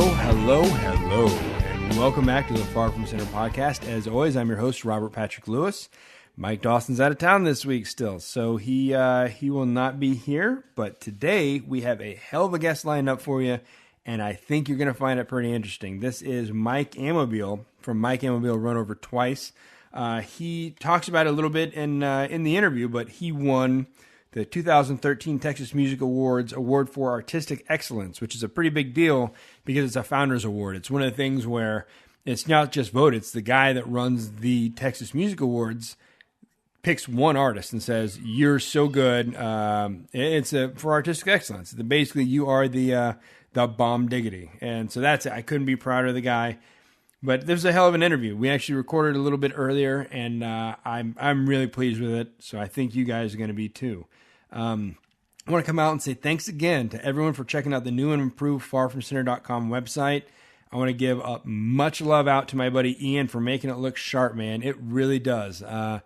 Hello, and welcome back to the Far From Center podcast. As always, I'm your host, Robert Patrick Lewis. Mike Dawson's out of town this week still, so he will not be here. But today, we have a hell of a guest lined up for you, and I think you're going to find it pretty interesting. This is Mike Amabile from Mike Amabile Run Over Twice. He talks about it a little bit in the interview, but he won the 2013 Texas Music Awards Award for Artistic Excellence, which is a pretty big deal because it's a Founders Award. It's one of the things where it's not just voted. It's the guy that runs the Texas Music Awards picks one artist and says, you're so good. It's for artistic excellence. Basically, you are the bomb diggity. And so that's it. I couldn't be prouder of the guy. But this was a hell of an interview. We actually recorded a little bit earlier, and I'm really pleased with it. So I think you guys are going to be too. I want to come out and say thanks again to everyone for checking out the new and improved farfromcenter.com website. I want to give much love out to my buddy Ian for making it look sharp, man. It really does. I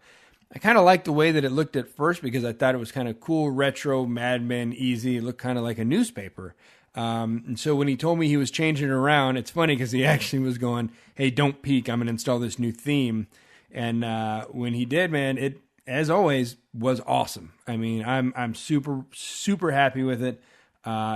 kind of liked the way that it looked at first because I thought it was kind of cool, retro, Mad Men, easy. It looked kind of like a newspaper. And so when he told me he was changing it around, it's funny because he actually was going, hey, don't peek. I'm going to install this new theme. And when he did, man, it, as always, was awesome. I mean, I'm super, super happy with it.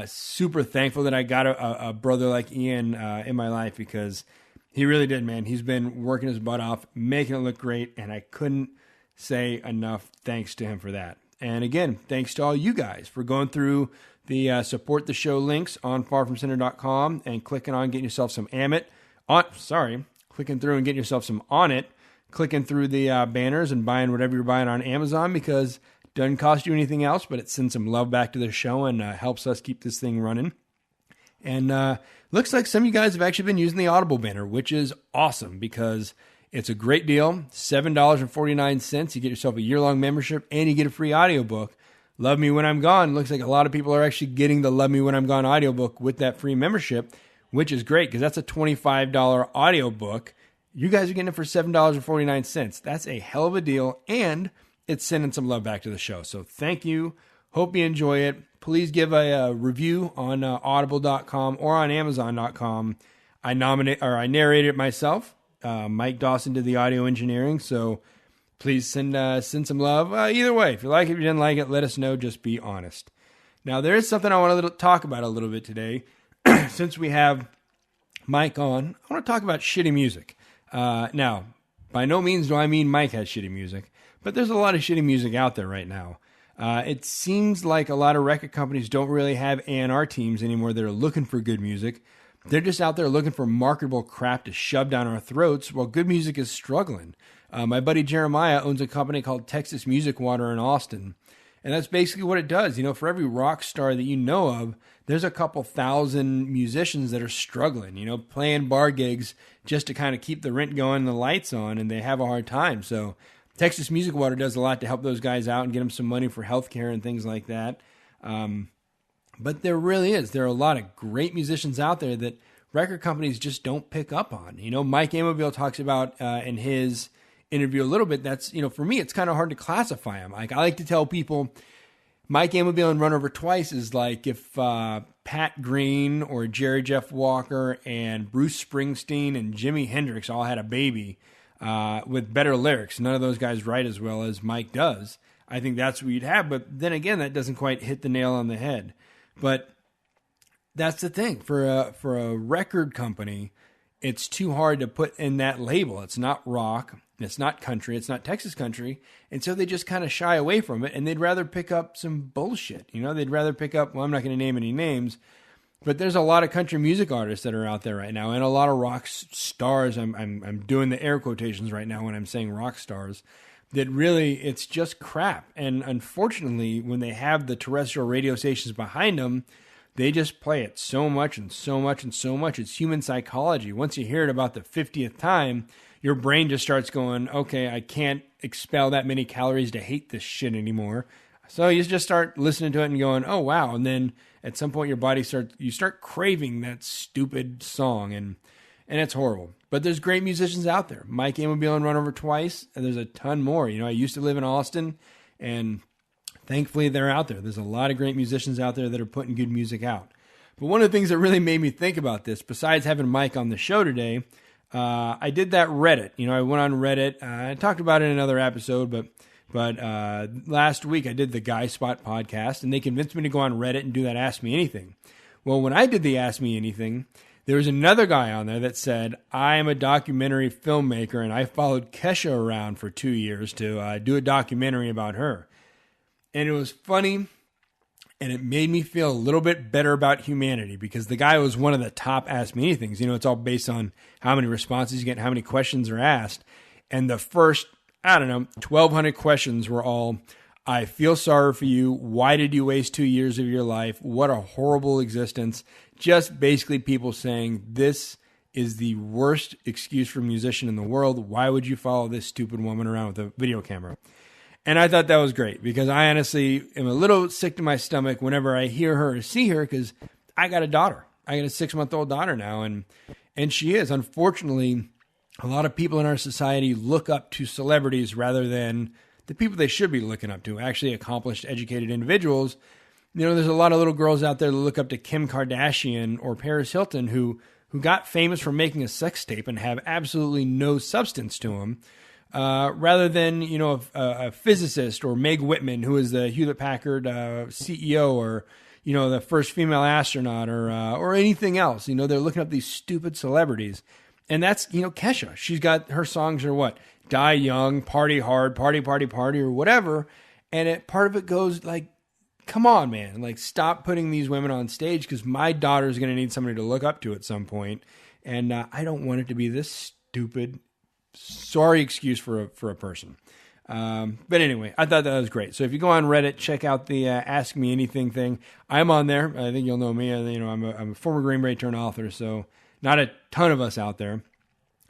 Super thankful that I got a brother like Ian in my life because he really did, man. He's been working his butt off, making it look great, and I couldn't say enough thanks to him for that. And again, thanks to all you guys for going through the support the show links on farfromcenter.com and clicking on getting yourself some clicking through and getting yourself some on it, clicking through the banners and buying whatever you're buying on Amazon because it doesn't cost you anything else, but it sends some love back to the show and helps us keep this thing running. And looks like some of you guys have actually been using the Audible banner, which is awesome because it's a great deal, $7.49. You get yourself a year-long membership and you get a free audiobook. Love Me When I'm Gone. Looks like a lot of people are actually getting the Love Me When I'm Gone audiobook with that free membership, which is great because that's a $25 audiobook. You guys are getting it for $7.49. That's a hell of a deal, and it's sending some love back to the show. So thank you. Hope you enjoy it. Please give a review on audible.com or on amazon.com. I narrated it myself. Mike Dawson did the audio engineering, so please send some love. Either way, if you like it, if you didn't like it, let us know. Just be honest. Now, there is something I want to talk about a little bit today. Since we have Mike on, I want to talk about shitty music. Now, by no means do I mean Mike has shitty music, but there's a lot of shitty music out there right now. It seems like a lot of record companies don't really have A&R teams anymore that are looking for good music. They're just out there looking for marketable crap to shove down our throats while good music is struggling. My buddy Jeremiah owns a company called Texas Music Water in Austin. And that's basically what it does. You know, for every rock star that you know of, there's a couple thousand musicians that are struggling, you know, playing bar gigs just to kind of keep the rent going and the lights on, and they have a hard time. So Texas Music Water does a lot to help those guys out and get them some money for healthcare and things like that. But there really is. There are a lot of great musicians out there that record companies just don't pick up on. You know, Mike Amabile talks about in his interview a little bit. That's, you know, for me, it's kind of hard to classify them. Like, I like to tell people Mike Amabiles and Run Over Twice is like if Pat Green or Jerry Jeff Walker and Bruce Springsteen and Jimi Hendrix all had a baby with better lyrics. None of those guys write as well as Mike does. I think that's what you'd have. But then again, that doesn't quite hit the nail on the head. But that's the thing. For a record company, it's too hard to put in that label. It's not rock. It's not country. It's not Texas country. And so they just kind of shy away from it, and they'd rather pick up some bullshit. You know, they'd rather pick up, well, I'm not going to name any names, but there's a lot of country music artists that are out there right now, and a lot of rock stars. I'm doing the air quotations right now when I'm saying rock stars, that really, it's just crap. And unfortunately, when they have the terrestrial radio stations behind them, they just play it so much and so much and so much. It's human psychology. Once you hear it about the 50th time, your brain just starts going, okay, I can't expel that many calories to hate this shit anymore. So you just start listening to it and going, oh, wow. And then at some point, your body you start craving that stupid song, and it's horrible. But there's great musicians out there. Mike Amabiles and Run Over Twice, and there's a ton more. You know, I used to live in Austin, and thankfully they're out there. There's a lot of great musicians out there that are putting good music out. But one of the things that really made me think about this, besides having Mike on the show today, I did that Reddit. I went on Reddit. I talked about it in another episode, but last week I did the Guy Spot podcast, and they convinced me to go on Reddit and do that Ask Me Anything. Well, when I did the Ask Me Anything, there was another guy on there that said, I am a documentary filmmaker, and I followed Kesha around for 2 years to do a documentary about her. And it was funny, and it made me feel a little bit better about humanity, because the guy was one of the top Ask Me Anythings. It's all based on how many responses you get, how many questions are asked. And the first, 1,200 questions were all, I feel sorry for you. Why did you waste 2 years of your life? What a horrible existence. Just basically people saying, this is the worst excuse for a musician in the world. Why would you follow this stupid woman around with a video camera? And I thought that was great, because I honestly am a little sick to my stomach whenever I hear her or see her, because I got a daughter. I got a 6-month-old daughter now, and she is. Unfortunately, a lot of people in our society look up to celebrities rather than the people they should be looking up to, actually accomplished, educated individuals. There's a lot of little girls out there that look up to Kim Kardashian or Paris Hilton who got famous for making a sex tape and have absolutely no substance to them, rather than, a physicist or Meg Whitman, who is the Hewlett Packard CEO, or, the first female astronaut, or anything else. They're looking up these stupid celebrities. And that's, Kesha. She's got, her songs are what? Die young, party hard, party, or whatever. And part of it goes like, come on, man. Like, stop putting these women on stage, because my daughter's going to need somebody to look up to at some point. And I don't want it to be this stupid, sorry excuse for a person. But anyway, I thought that was great. So if you go on Reddit, check out the Ask Me Anything thing. I'm on there. I think you'll know me. I'm a former Green Beret turned author, so not a ton of us out there.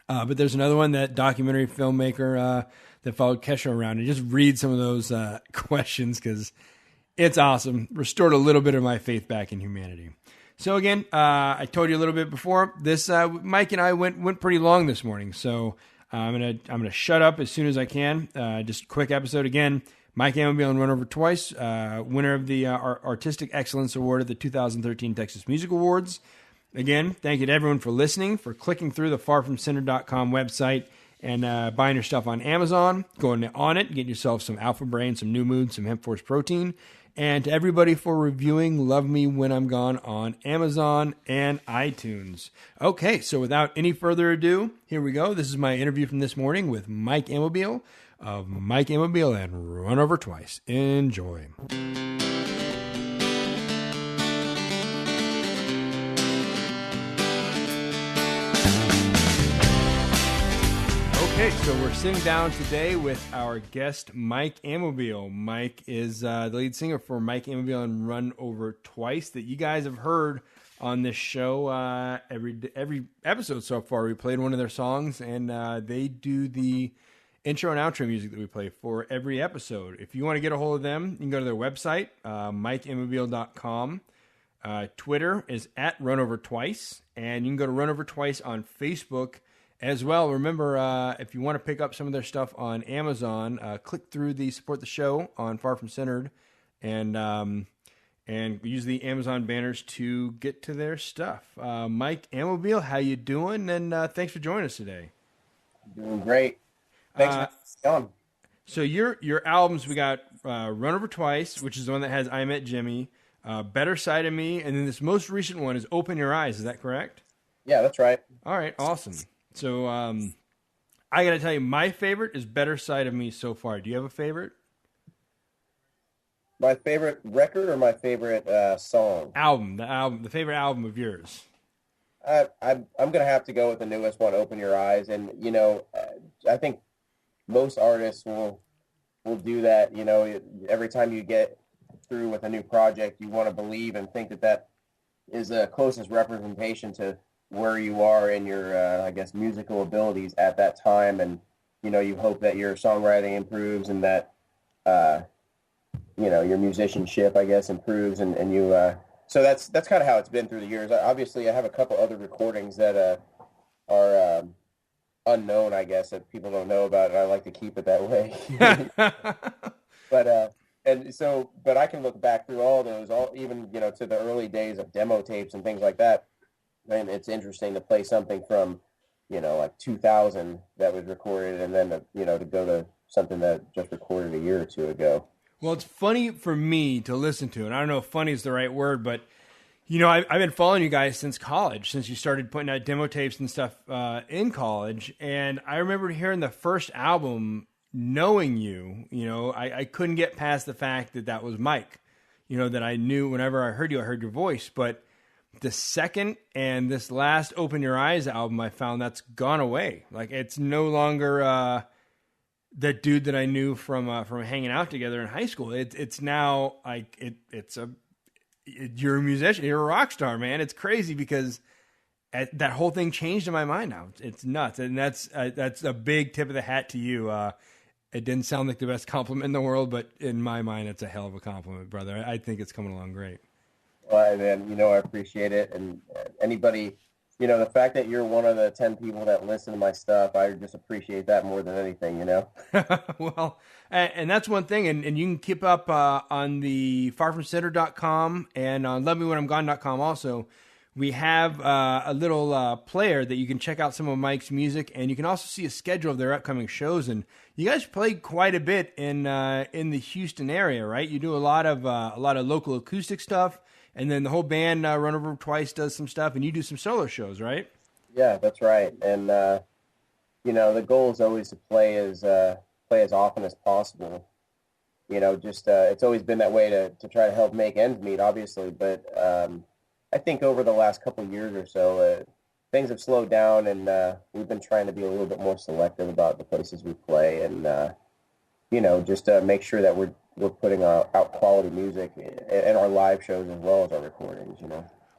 But there's another one, that documentary filmmaker that followed Kesha around, and just read some of those questions, because it's awesome. Restored a little bit of my faith back in humanity. So again, I told you a little bit before this. Mike and I went pretty long this morning, so I'm gonna shut up as soon as I can. Just a quick episode again. Mike Amabile and Run Over Twice, winner of the Artistic Excellence Award at the 2013 Texas Music Awards. Again, thank you to everyone for listening, for clicking through the farfromcenter.com website and buying your stuff on Amazon, going on it, getting yourself some Alpha Brain, some New Moon, some Hemp Force Protein. And to everybody for reviewing Love Me When I'm Gone on Amazon and iTunes. Okay, so without any further ado, here we go. This is my interview from this morning with Mike Amabile of Mike Amabile and Run Over Twice. Enjoy. Okay, so we're sitting down today with our guest, Mike Amabile. Mike is the lead singer for Mike Amabile and Run Over Twice, that you guys have heard on this show every episode so far. We played one of their songs, and they do the intro and outro music that we play for every episode. If you want to get a hold of them, you can go to their website, mikeamabile.com. Twitter is at Run Over Twice, and you can go to Run Over Twice on Facebook as well. Remember, if you want to pick up some of their stuff on Amazon, click through the Support the Show on Far From Centered, and use the Amazon banners to get to their stuff. Mike Amabile, how you doing? And thanks for joining us today. Doing great. Thanks for coming. So your albums, we got Run Over Twice, which is the one that has I Met Jimmy, Better Side of Me, and then this most recent one is Open Your Eyes. Is that correct? Yeah, that's right. All right, awesome. So I got to tell you, my favorite is Better Side of Me so far. Do you have a favorite? My favorite record or my favorite song? The favorite album of yours. I'm going to have to go with the newest one, Open Your Eyes. And, I think most artists will do that. Every time you get through with a new project, you want to believe and think that is the closest representation to where you are in your, musical abilities at that time. And, you hope that your songwriting improves and that, your musicianship, I guess, improves. And you, so that's kind of how it's been through the years. Obviously, I have a couple other recordings that are unknown, I guess, that people don't know about, and I like to keep it that way. But And so, but I can look back through all those, even, to the early days of demo tapes and things like that. And it's interesting to play something from, like 2000 that was recorded, and then, to go to something that just recorded a year or two ago. Well, it's funny for me to listen to, and I don't know if funny is the right word, but I've been following you guys since college, since you started putting out demo tapes and stuff in college. And I remember hearing the first album, knowing you, I couldn't get past the fact that was Mike, that I knew whenever I heard you, I heard your voice. But the second and this last Open Your Eyes album, I found that's gone away. Like, it's no longer that dude that I knew from hanging out together in high school. It's now like you're a musician, you're a rock star, man. It's crazy because that whole thing changed in my mind now. It's nuts. And that's a big tip of the hat to you. It didn't sound like the best compliment in the world, but in my mind, it's a hell of a compliment, brother. I think it's coming along great. Well, man, I appreciate it. And anybody, the fact that you're one of the 10 people that listen to my stuff, I just appreciate that more than anything, Well, and that's one thing. And you can keep up on the farfromcenter.com and on lovemewhenimgone.com also. We have a little player that you can check out some of Mike's music, and you can also see a schedule of their upcoming shows. And you guys play quite a bit in the Houston area, right? You do a lot of local acoustic stuff, and then the whole band Run Over Twice does some stuff, and you do some solo shows, right? Yeah, that's right. And the goal is always to play as often as possible. It's always been that way to try to help make ends meet, obviously, but I think over the last couple of years or so, things have slowed down, and we've been trying to be a little bit more selective about the places we play, and just make sure that we're putting out quality music in our live shows as well as our recordings.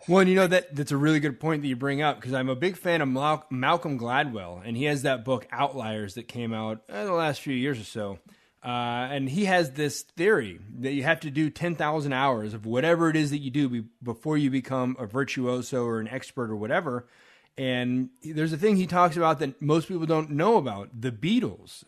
Well, and that's a really good point that you bring up, because I'm a big fan of Malcolm Gladwell, and he has that book Outliers that came out in the last few years or so. And he has this theory that you have to do 10,000 hours of whatever it is that you do before you become a virtuoso or an expert or whatever. And there's a thing he talks about that most people don't know about. The Beatles,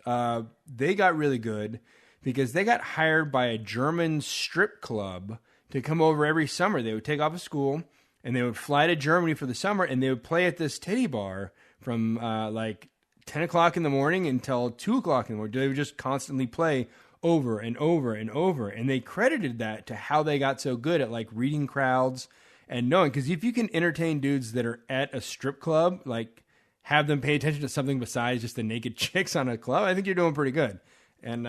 they got really good because they got hired by a German strip club to come over every summer. They would take off of school and they would fly to Germany for the summer, and they would play at this titty bar from like 10 o'clock in the morning until 2 o'clock in the morning. They would just constantly play over and over and over. And they credited that to how they got so good at like reading crowds and knowing. Because if you can entertain dudes that are at a strip club, like have them pay attention to something besides just the naked chicks on a club, I think you're doing pretty good. And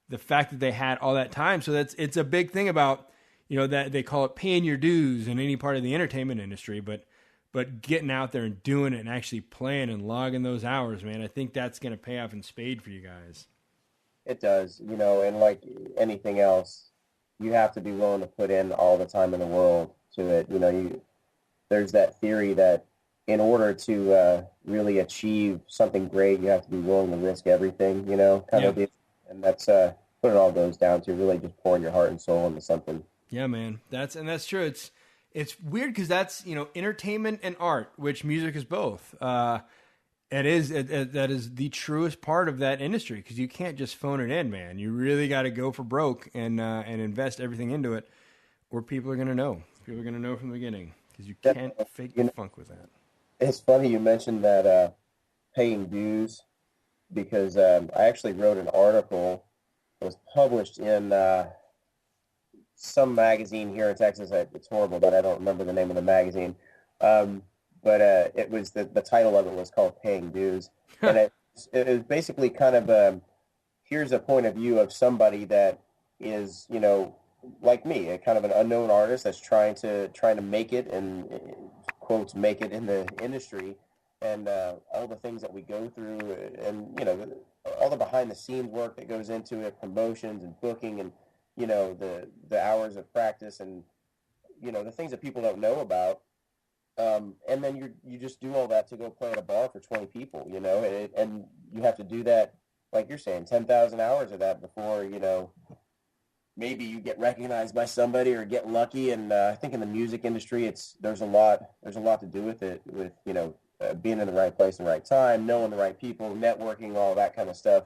the fact that they had all that time. So it's a big thing about, that they call it paying your dues in any part of the entertainment industry. But getting out there and doing it and actually playing and logging those hours, man, I think that's going to pay off in spade for you guys. It does, and like anything else, you have to be willing to put in all the time in the world to it. There's that theory that in order to really achieve something great, you have to be willing to risk everything, and that's what it all goes down to, really just pouring your heart and soul into something. Yeah, man, that's true. It's weird because that's, entertainment and art, which music is both. That is the truest part of that industry, because you can't just phone it in, man. You really got to go for broke and invest everything into it, or people are going to know. People are going to know from the beginning, because you can't fake the funk with that. It's funny you mentioned that paying dues, because I actually wrote an article that was published in some magazine here in Texas. It's horrible, but I don't remember the name of the magazine. But it was the title of it was called Paying Dues. And it was basically kind of here's a point of view of somebody that is, like me, a kind of an unknown artist that's trying to make it, and quotes, make it in the industry, and all the things that we go through, and, all the behind the scenes work that goes into it, promotions and booking, and the hours of practice, and the things that people don't know about, and then you just do all that to go play at a bar for 20 people, and you have to do that, like you're saying, 10,000 hours of that before maybe you get recognized by somebody or get lucky. And I think in the music industry, there's a lot to do with it, with being in the right place and right time, knowing the right people, networking, all that kind of stuff,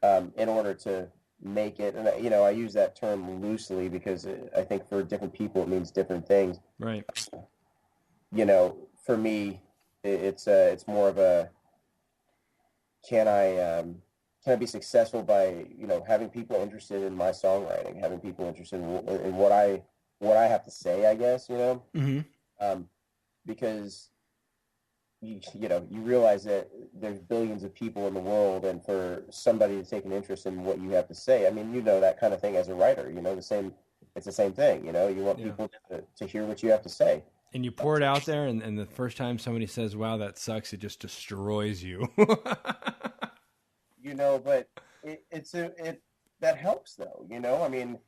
in order to make it. And, you know, I use that term loosely because I think for different people, it means different things. Right. You know, for me, it's more of a, can I be successful by, you know, having people interested in my songwriting, having people interested in what I have to say, I guess, you know, because you know, you realize that there's billions of people in the world, and for somebody to take an interest in what you have to say, I mean, you know, that kind of thing as a writer, you know, it's the same thing, you know, you want people to hear what you have to say. And you pour it out there, and the first time somebody says, wow, that sucks, it just destroys you. You know, but that helps though, you know, I mean,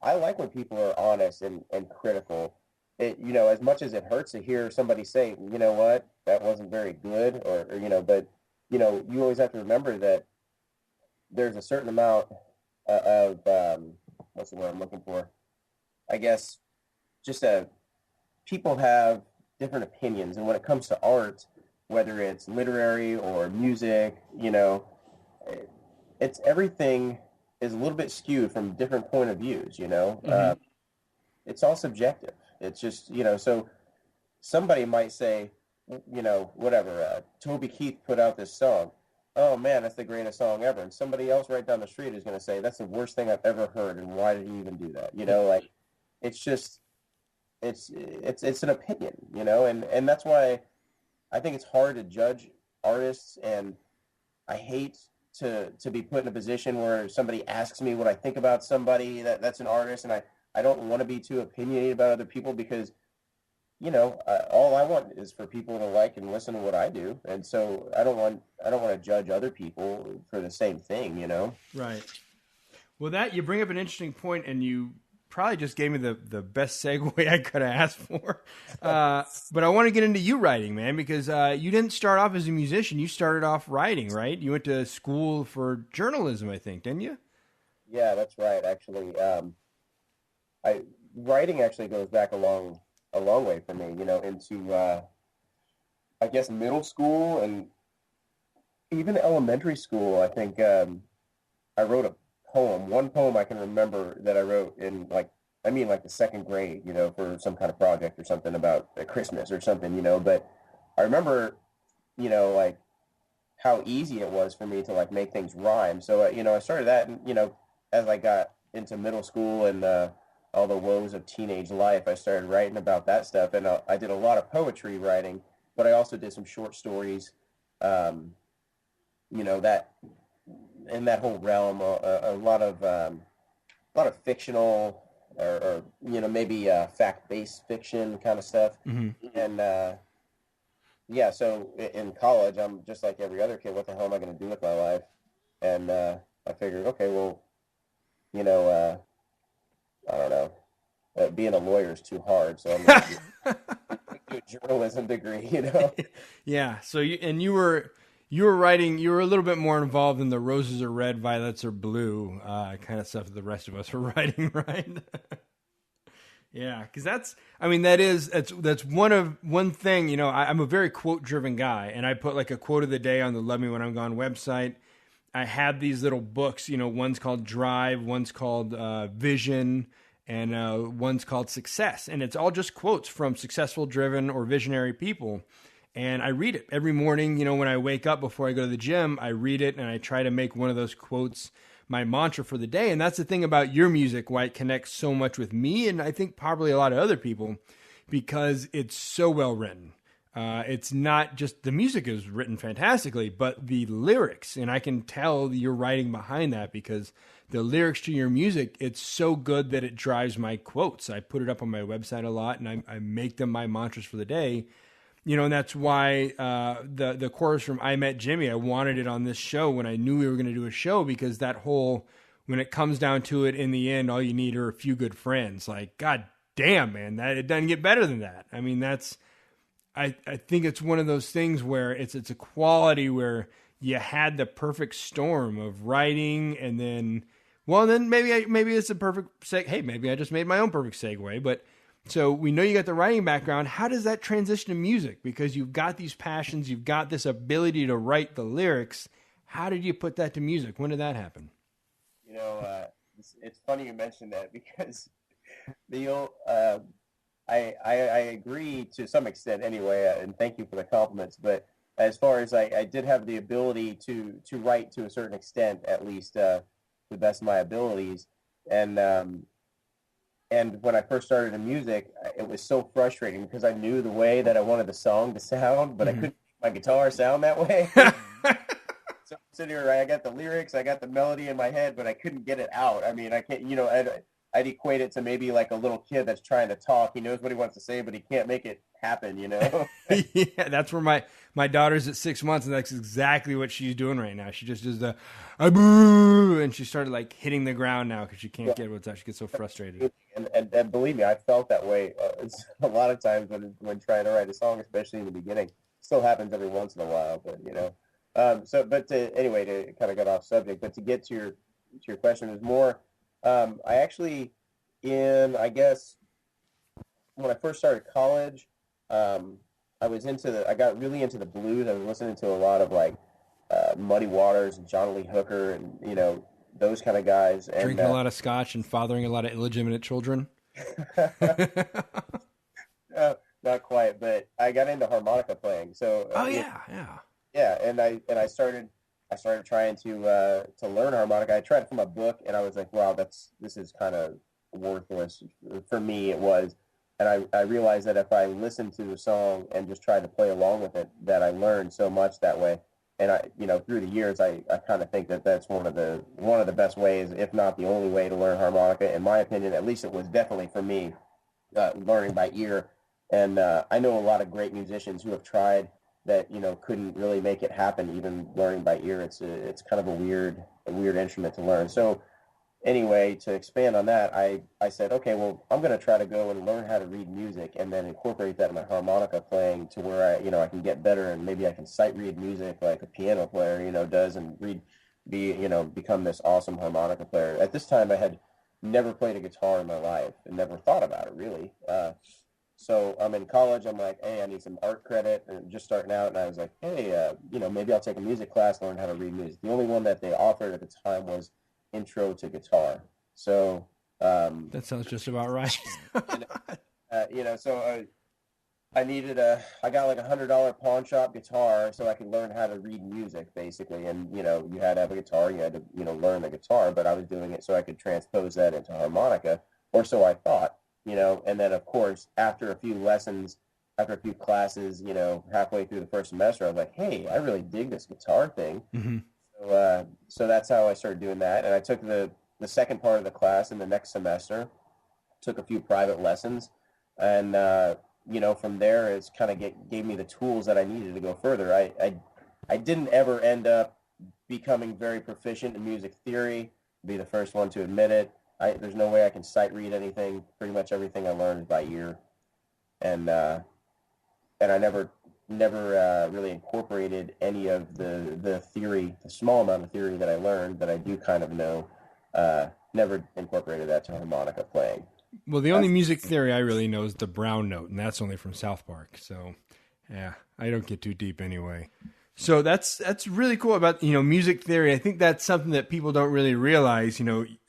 I like when people are honest and critical. You know, as much as it hurts to hear somebody say, you know what, that wasn't very good, or you know, but, you know, you always have to remember that there's a certain amount of, what's the word I'm looking for? I guess just people have different opinions. And when it comes to art, whether it's literary or music, you know, it's everything is a little bit skewed from different point of views, you know. It's all subjective. It's just, you know, so somebody might say, you know, whatever, Toby Keith put out this song. Oh man, that's the greatest song ever. And somebody else right down the street is going to say, that's the worst thing I've ever heard. And why did he even do that? You know, like, it's just, it's an opinion, you know, and that's why I think it's hard to judge artists. And I hate to be put in a position where somebody asks me what I think about somebody that's an artist. And I don't want to be too opinionated about other people because, you know, all I want is for people to like and listen to what I do. And so I don't want to judge other people for the same thing, you know? Right. Well, that you bring up an interesting point, and you probably just gave me the best segue I could have asked for. But I want to get into you writing, man, because you didn't start off as a musician. You started off writing, right? You went to school for journalism, I think, didn't you? Yeah, that's right. Actually, writing actually goes back a long way for me, you know, into, I guess, middle school and even elementary school. I think I wrote a poem. One poem I can remember that I wrote in, like the second grade, you know, for some kind of project or something about Christmas or something, you know. But I remember, you know, like how easy it was for me to like make things rhyme. So, you know, I started that, and, you know, as I got into middle school and all the woes of teenage life, I started writing about that stuff. And I did a lot of poetry writing, but I also did some short stories, you know, that in that whole realm, a lot of fictional or you know, maybe fact-based fiction kind of stuff. And yeah, so in college, I'm just like every other kid. What the hell am I going to do with my life? And I figured, okay, well, you know, I don't know. Being a lawyer is too hard, so I'm going to do a journalism degree, you know? Yeah, so you were writing, you were a little bit more involved in the roses are red, violets are blue kind of stuff that the rest of us were writing, right? Yeah, because that's one thing, you know, I'm a very quote-driven guy, and I put like a quote of the day on the Love Me When I'm Gone website. I have these little books, you know, one's called Drive, one's called Vision, and one's called Success. And it's all just quotes from successful, driven, or visionary people. And I read it every morning, you know, when I wake up before I go to the gym, I read it and I try to make one of those quotes my mantra for the day. And that's the thing about your music, why it connects so much with me, and I think probably a lot of other people, because it's so well written. It's not just the music is written fantastically, but the lyrics, and I can tell you're writing behind that because the lyrics to your music, it's so good that it drives my quotes. I put it up on my website a lot, and I make them my mantras for the day. You know, and that's why the chorus from I Met Jimmy, I wanted it on this show when I knew we were going to do a show, because that whole, when it comes down to it, in the end, all you need are a few good friends. Like, God damn, man, that it doesn't get better than that. I mean, that's, I think it's one of those things where it's a quality where you had the perfect storm of writing, and then, well, then maybe it's a perfect hey, maybe I just made my own perfect segue. But so we know you got the writing background. How does that transition to music? Because you've got these passions, you've got this ability to write the lyrics. How did you put that to music? When did that happen? You know, it's funny you mentioned that because the old, I agree to some extent anyway, and thank you for the compliments. But as far as I did have the ability to write to a certain extent, at least to the best of my abilities, and when I first started in music, it was so frustrating because I knew the way that I wanted the song to sound, but I couldn't make my guitar sound that way. So I'm sitting here, I got the lyrics, I got the melody in my head, but I couldn't get it out. I mean, I can't, I'd equate it to maybe like a little kid that's trying to talk. He knows what he wants to say, but he can't make it happen, Yeah, that's where my daughter's at 6 months, and that's exactly what she's doing right now. She just does the "boo," and she started like hitting the ground now because she can't get what's out. She gets so frustrated. And believe me, I felt that way a lot of times when trying to write a song, especially in the beginning. Still happens every once in a while, but anyway, to kind of get off subject, but to get to your question is more, I actually, I guess, when I first started college, I got really into the blues. I was listening to a lot of like Muddy Waters and John Lee Hooker and, those kind of guys. And drinking a lot of scotch and fathering a lot of illegitimate children. Not quite, but I got into harmonica playing. So yeah, and I started trying to learn harmonica. I tried it from a book, and I was like, wow, this is kind of worthless. For me, it was, and I realized that if I listened to the song and just tried to play along with it, that I learned so much that way. And through the years, I kind of think that that's one of the best ways, if not the only way, to learn harmonica. In my opinion, at least it was definitely for me, learning by ear. And I know a lot of great musicians who have tried that, couldn't really make it happen, even learning by ear. It's kind of a weird instrument to learn. So anyway, to expand on that, I said, okay, well, I'm going to try to go and learn how to read music and then incorporate that in my harmonica playing to where I can get better, and maybe I can sight read music like a piano player, does, and become this awesome harmonica player. At this time, I had never played a guitar in my life and never thought about it really. So I'm in college. I'm like, hey, I need some art credit, and just starting out. And I was like, hey, maybe I'll take a music class, learn how to read music. The only one that they offered at the time was Intro to Guitar. So that sounds just about right. I needed I got like $100 pawn shop guitar so I could learn how to read music, basically. And you had to have a guitar, you had to learn the guitar, but I was doing it so I could transpose that into harmonica, or so I thought. And then, of course, after a few lessons, after a few classes, halfway through the first semester, I was like, hey, I really dig this guitar thing. Mm-hmm. So that's how I started doing that. And I took the second part of the class in the next semester, took a few private lessons. And, from there, it's kind of gave me the tools that I needed to go further. I didn't ever end up becoming very proficient in music theory, be the first one to admit it. There's no way I can sight read anything. Pretty much everything I learned is by ear, and I never really incorporated any of the theory, the small amount of theory that I learned that I do kind of know. Never incorporated that to harmonica playing. Well, the only music theory I really know is the brown note, and that's only from South Park. So, yeah, I don't get too deep anyway. So that's really cool about, music theory. I think that's something that people don't really realize.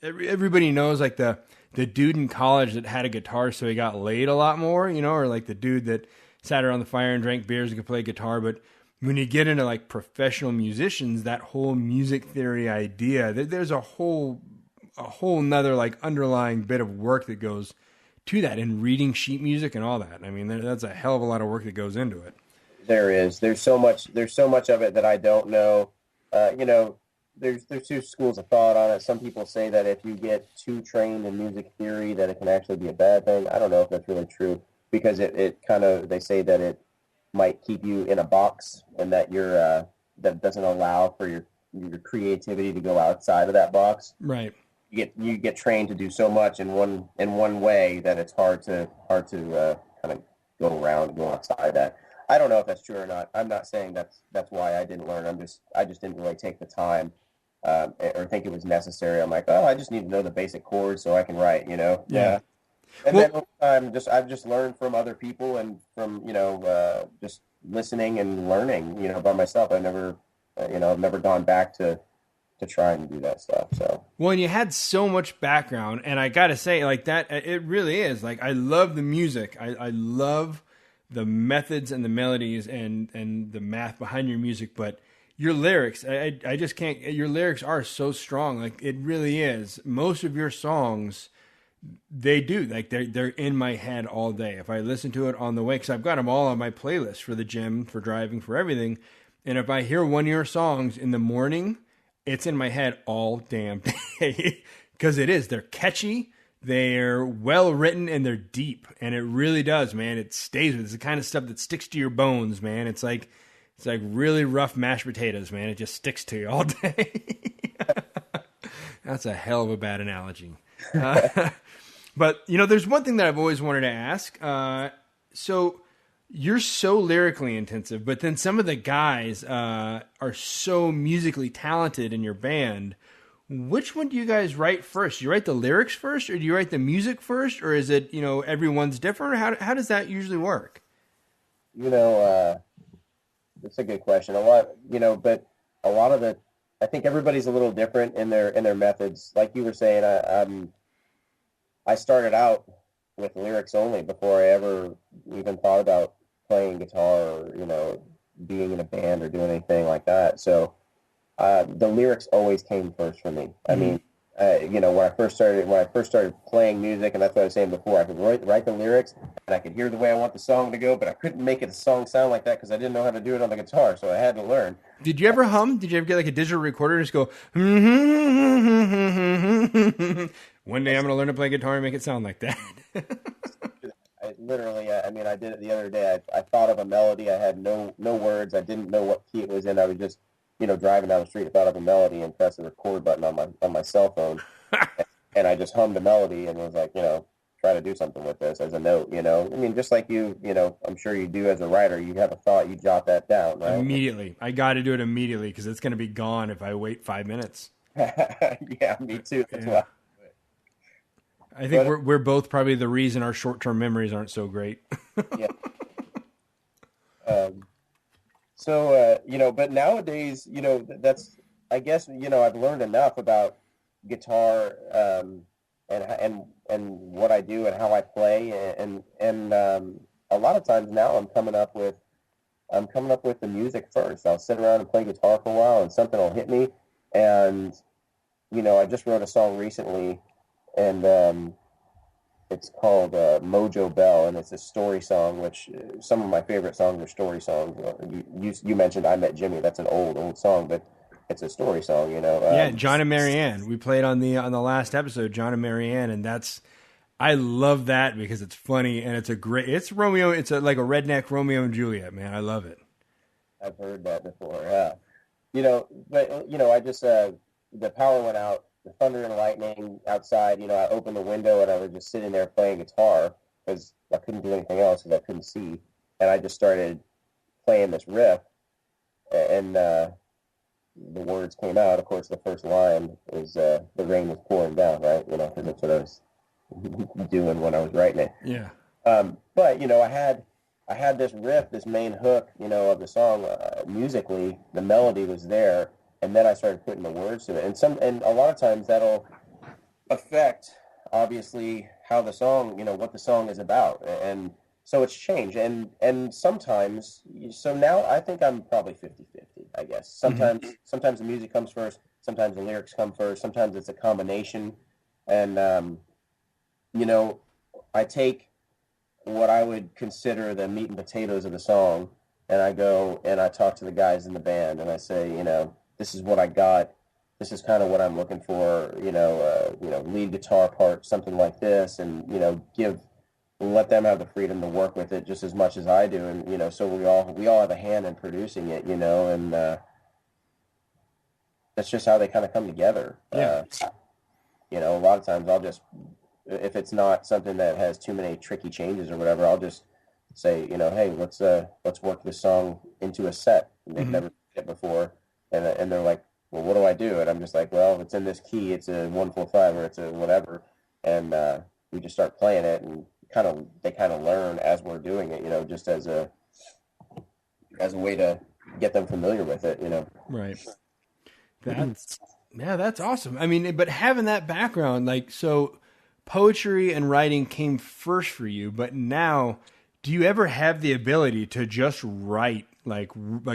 Everybody knows like the dude in college that had a guitar so he got laid a lot more, or like the dude that sat around the fire and drank beers and could play guitar. But when you get into like professional musicians, that whole music theory idea, there's a whole nother like underlying bit of work that goes to that, and reading sheet music and all that. I mean, that's a hell of a lot of work that goes into it. There's so much of it that I don't know. There's two schools of thought on it. Some people say that if you get too trained in music theory, that it can actually be a bad thing. I don't know if that's really true, because it kind of, they say that it might keep you in a box, and that that doesn't allow for your creativity to go outside of that box. Right. You get trained to do so much in one way that it's hard to kind of go around and go outside that. I don't know if that's true or not. I'm not saying that's why I didn't learn. I just didn't really take the time or think it was necessary. I'm like, oh, I just need to know the basic chords so I can write, Yeah. And then over time, I've just learned from other people and from just listening and learning, by myself. I've never gone back to try and do that stuff. So, well, and you had so much background, and I gotta say, like that, it really is. Like, I love the music. I love the methods and the melodies and the math behind your music, but your lyrics, I just can't. Your lyrics are so strong. Like, it really is. Most of your songs, they do, like, they're in my head all day. If I listen to it on the way, because I've got them all on my playlist for the gym, for driving, for everything. And if I hear one of your songs in the morning, it's in my head all damn day. Because it is. They're catchy, they're well written, and they're deep. And it really does, man. It stays with. It's the kind of stuff that sticks to your bones, man. It's like really rough mashed potatoes, man. It just sticks to you all day. That's a hell of a bad analogy. But, there's one thing that I've always wanted to ask. So you're so lyrically intensive, but then some of the guys are so musically talented in your band. Which one do you guys write first? Do you write the lyrics first, or do you write the music first, or is it, everyone's different? Or how does that usually work? That's a good question. But a lot of I think everybody's a little different in their methods. Like you were saying, I started out with lyrics only before I ever even thought about playing guitar or, being in a band or doing anything like that. So the lyrics always came first for me. I mean, when I first started playing music, and that's what I was saying before, I could write the lyrics and I could hear the way I want the song to go, but I couldn't make the song sound like that because I didn't know how to do it on the guitar, so I had to learn. Did you ever hum? Did you ever get like a digital recorder and just go, one day I'm going to learn to play guitar and make it sound like that? I did it the other day. I thought of a melody. I had no words. I didn't know what key it was in. I was just, driving down the street, I thought of a melody and pressed the record button on my cell phone. And I just hummed a melody and was like, try to do something with this as a note, just like I'm sure you do as a writer, you have a thought, you jot that down, right? Immediately. I got to do it immediately because it's going to be gone if I wait 5 minutes. Yeah, me too. That's why. I think we're both probably the reason our short-term memories aren't so great. Yeah. But nowadays, that's, I guess, I've learned enough about guitar, and what I do and how I play, and a lot of times now I'm coming up with the music first. I'll sit around and play guitar for a while, and something will hit me, and I just wrote a song recently, and it's called Mojo Bell, and it's a story song, which some of my favorite songs are story songs. You mentioned I Met Jimmy. That's an old song, but it's a story song, Yeah, John and Marianne. We played on the last episode, John and Marianne, and I love that because it's funny and it's Romeo. It's like a redneck Romeo and Juliet, man. I love it. I've heard that before. Yeah, I just the power went out. The thunder and lightning outside, I opened the window and I was just sitting there playing guitar because I couldn't do anything else because I couldn't see. And I just started playing this riff, and the words came out. Of course, the first line is the rain was pouring down, right? Because that's what I was doing when I was writing it. Yeah. But I had this riff, this main hook, of the song. Musically, the melody was there. And then I started putting the words to it, and a lot of times that'll affect, obviously, how the song, what the song is about, and so it's changed, and sometimes, so now I think I'm probably 50-50, I guess. Sometimes the music comes first, sometimes the lyrics come first, sometimes it's a combination, and I take what I would consider the meat and potatoes of the song, and I go and I talk to the guys in the band, and I say, this is what I got. This is kind of what I'm looking for, lead guitar part, something like this, and, let them have the freedom to work with it just as much as I do. And, so we all have a hand in producing it, and that's just how they kind of come together. Yeah. A lot of times I'll just, if it's not something that has too many tricky changes or whatever, I'll just say, hey, let's work this song into a set. They've never done it before. And they're like, well, what do I do? And I'm just like, well, it's in this key, it's a 1-4-5 or it's a whatever. And we just start playing it, and they kind of learn as we're doing it, just as a way to get them familiar with it, Right. Yeah, that's awesome. I mean, but having that background, like, so poetry and writing came first for you, but now do you ever have the ability to just write? Like,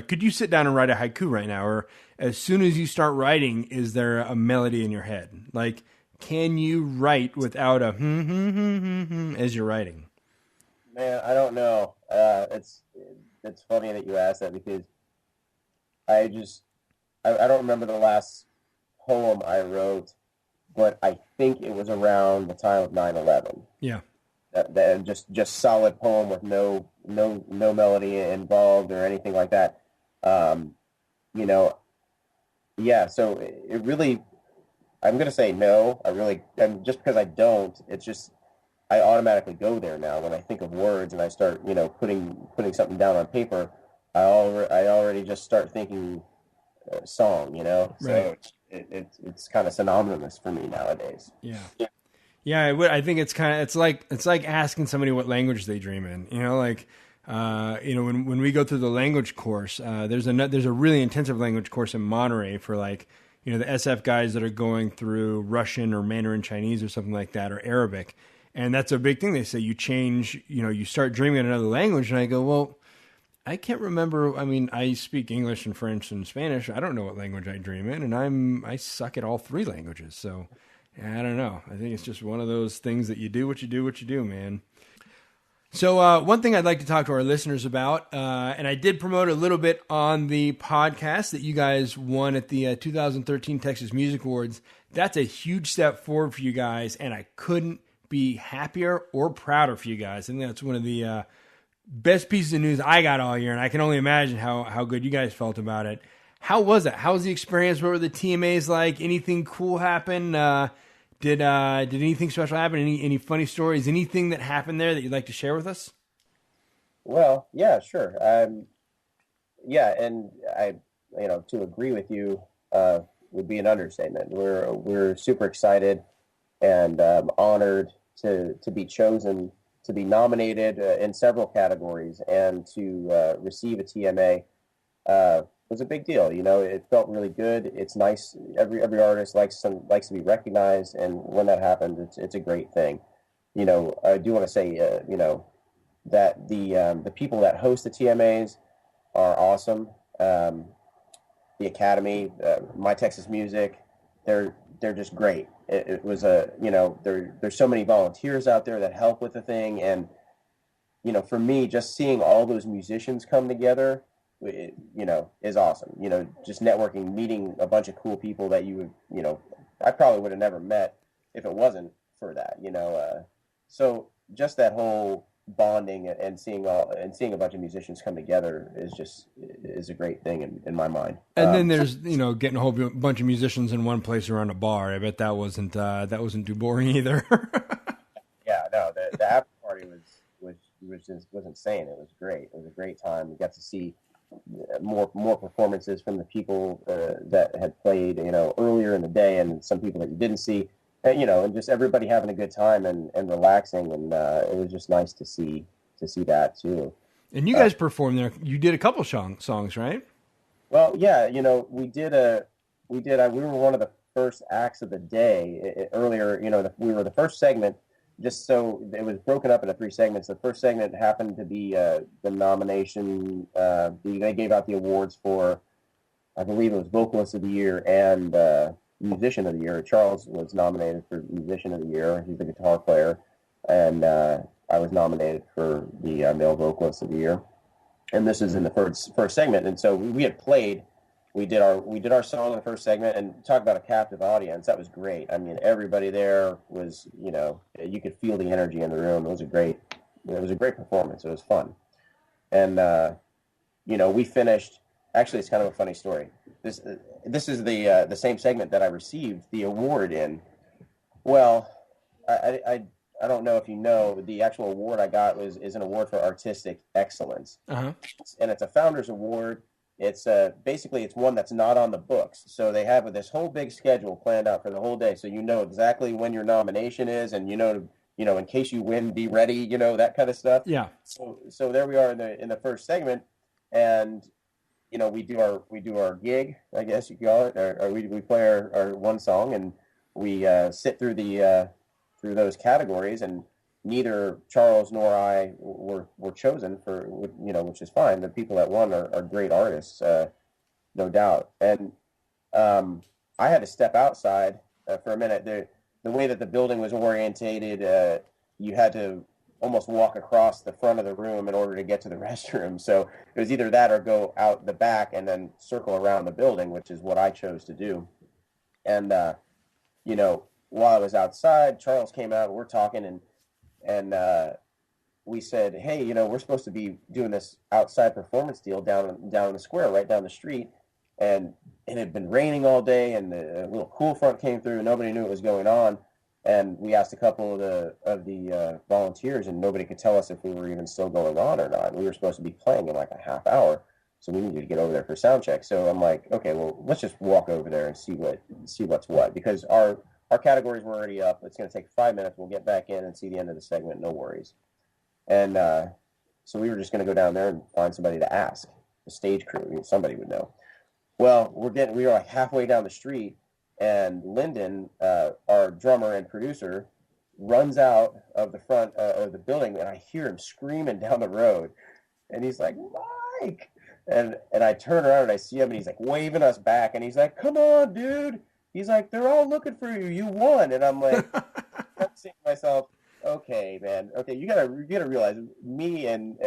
could you sit down and write a haiku right now? Or as soon as you start writing, is there a melody in your head? Like, can you write without a as you're writing? Man, I don't know. It's funny that you asked that because I just I don't remember the last poem I wrote, but I think it was around the time of 9/11. Yeah. That just solid poem with no melody involved or anything like that. You know, yeah. So it really, I'm gonna say no. And just because I don't, it's just I automatically go there now when I think of words and I start, putting something down on paper. I already just start thinking song, Right. So it's kind of synonymous for me nowadays. Yeah. Yeah, I think it's like asking somebody what language they dream in. When we go through the language course, there's a really intensive language course in Monterey for the SF guys that are going through Russian or Mandarin Chinese or something like that, or Arabic, and that's a big thing. They say you change, you start dreaming in another language, and I go, well, I can't remember. I mean, I speak English and French and Spanish. I don't know what language I dream in, and I suck at all three languages. So I don't know. I think it's just one of those things that you do what you do, man. So one thing I'd like to talk to our listeners about, and I did promote a little bit on the podcast that you guys won at the 2013 Texas Music Awards. That's a huge step forward for you guys, and I couldn't be happier or prouder for you guys. I think that's one of the best pieces of news I got all year, and I can only imagine how good you guys felt about it. How was it? How was the experience? What were the TMAs like? Anything cool happen? Did anything special happen? Any funny stories? Anything that happened there that you'd like to share with us? Well, yeah, sure. Yeah, and to agree with you would be an understatement. We're super excited and honored to be chosen, to be nominated in several categories, and to receive a TMA was a big deal. It felt really good. It's nice. Every artist likes to be recognized, and when that happens, it's a great thing. I do want to say, that the people that host the TMAs are awesome. The Academy, My Texas Music, they're just great. It was there's so many volunteers out there that help with the thing, and for me, just seeing all those musicians come together, is awesome. Just networking, meeting a bunch of cool people that I probably would have never met if it wasn't for that. So just that whole bonding and seeing a bunch of musicians come together is a great thing in my mind. And then there's getting a whole bunch of musicians in one place around a bar. I bet that wasn't too boring either. Yeah, no, the after party was insane. It was great. It was a great time. We got to see more performances from the people that had played earlier in the day, and some people that you didn't see, and just everybody having a good time and relaxing, and it was just nice to see that too. And you guys performed there. You did a couple songs, right? Well, yeah, we were one of the first acts of the day earlier. We were the first segment. Just so it was broken up into three segments. The first segment happened to be the nomination. They gave out the awards for, I believe it was Vocalist of the Year and Musician of the Year. Charles was nominated for Musician of the Year. He's a guitar player, and I was nominated for the Male Vocalist of the Year. And this is in the first segment. And so we had played. We did our song in the first segment, and talk about a captive audience. That was great. I mean, everybody there was, you could feel the energy in the room. It was a great performance. It was fun. And, we finished, actually, it's kind of a funny story. This is the same segment that I received the award in. Well, I don't know if you know, the actual award I got is an award for artistic excellence. Uh-huh. And it's a founder's award. It's basically it's one that's not on the books. So they have this whole big schedule planned out for the whole day. So exactly when your nomination is, and in case you win, be ready, that kind of stuff. Yeah. So there we are in the first segment, and we do our gig, I guess you call it, or we play our one song, and we sit through through those categories, and neither Charles nor I were chosen for, which is fine. The people that won are great artists, no doubt. And I had to step outside for a minute. The way that the building was orientated, you had to almost walk across the front of the room in order to get to the restroom. So it was either that or go out the back and then circle around the building, which is what I chose to do. And, while I was outside, Charles came out, and we're talking, and we said, hey, we're supposed to be doing this outside performance deal down in the square, right down the street. And it had been raining all day, and the little cool front came through, and nobody knew what was going on. And we asked a couple of the volunteers, and nobody could tell us if we were even still going on or not. We were supposed to be playing in like a half hour, so we needed to get over there for sound check. So I'm like, okay, well, let's just walk over there and see what's what, because our categories were already up. It's going to take 5 minutes. We'll get back in and see the end of the segment. No worries. And so we were just going to go down there and find somebody to ask, the stage crew. Somebody would know. Well, we were like halfway down the street, and Lyndon, our drummer and producer, runs out of the front of the building, and I hear him screaming down the road, and he's like, Mike! And I turn around and I see him, and he's like waving us back, and he's like, come on, dude! He's like, they're all looking for you. You won. And I'm like, I'm saying to myself, okay, man. Okay, you gotta realize, me and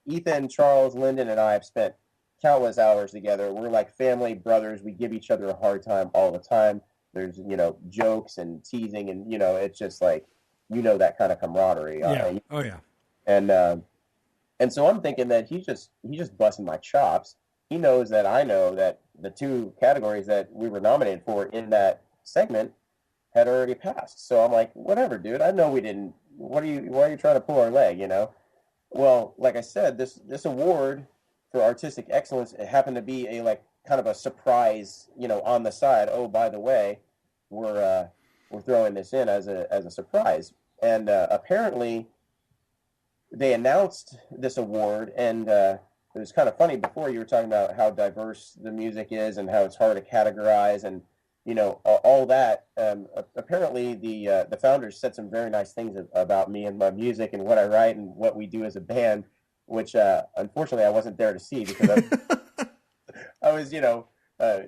Ethan, Charles, Lyndon, and I have spent countless hours together. We're like family, brothers. We give each other a hard time all the time. There's, jokes and teasing, and, it's just like, that kind of camaraderie. Yeah. Oh yeah. And so I'm thinking that he's just busting my chops. He knows that I know that the two categories that we were nominated for in that segment had already passed. So I'm like, whatever, dude. I know we didn't. Why are you trying to pull our leg? Well, like I said, this award for artistic excellence, it happened to be a kind of a surprise, on the side. Oh, by the way, we're throwing this in as a surprise. And apparently they announced this award, and it was kind of funny. Before, you were talking about how diverse the music is and how it's hard to categorize, and all that. Apparently the founders said some very nice things about me and my music and what I write and what we do as a band, which unfortunately I wasn't there to see, because I was,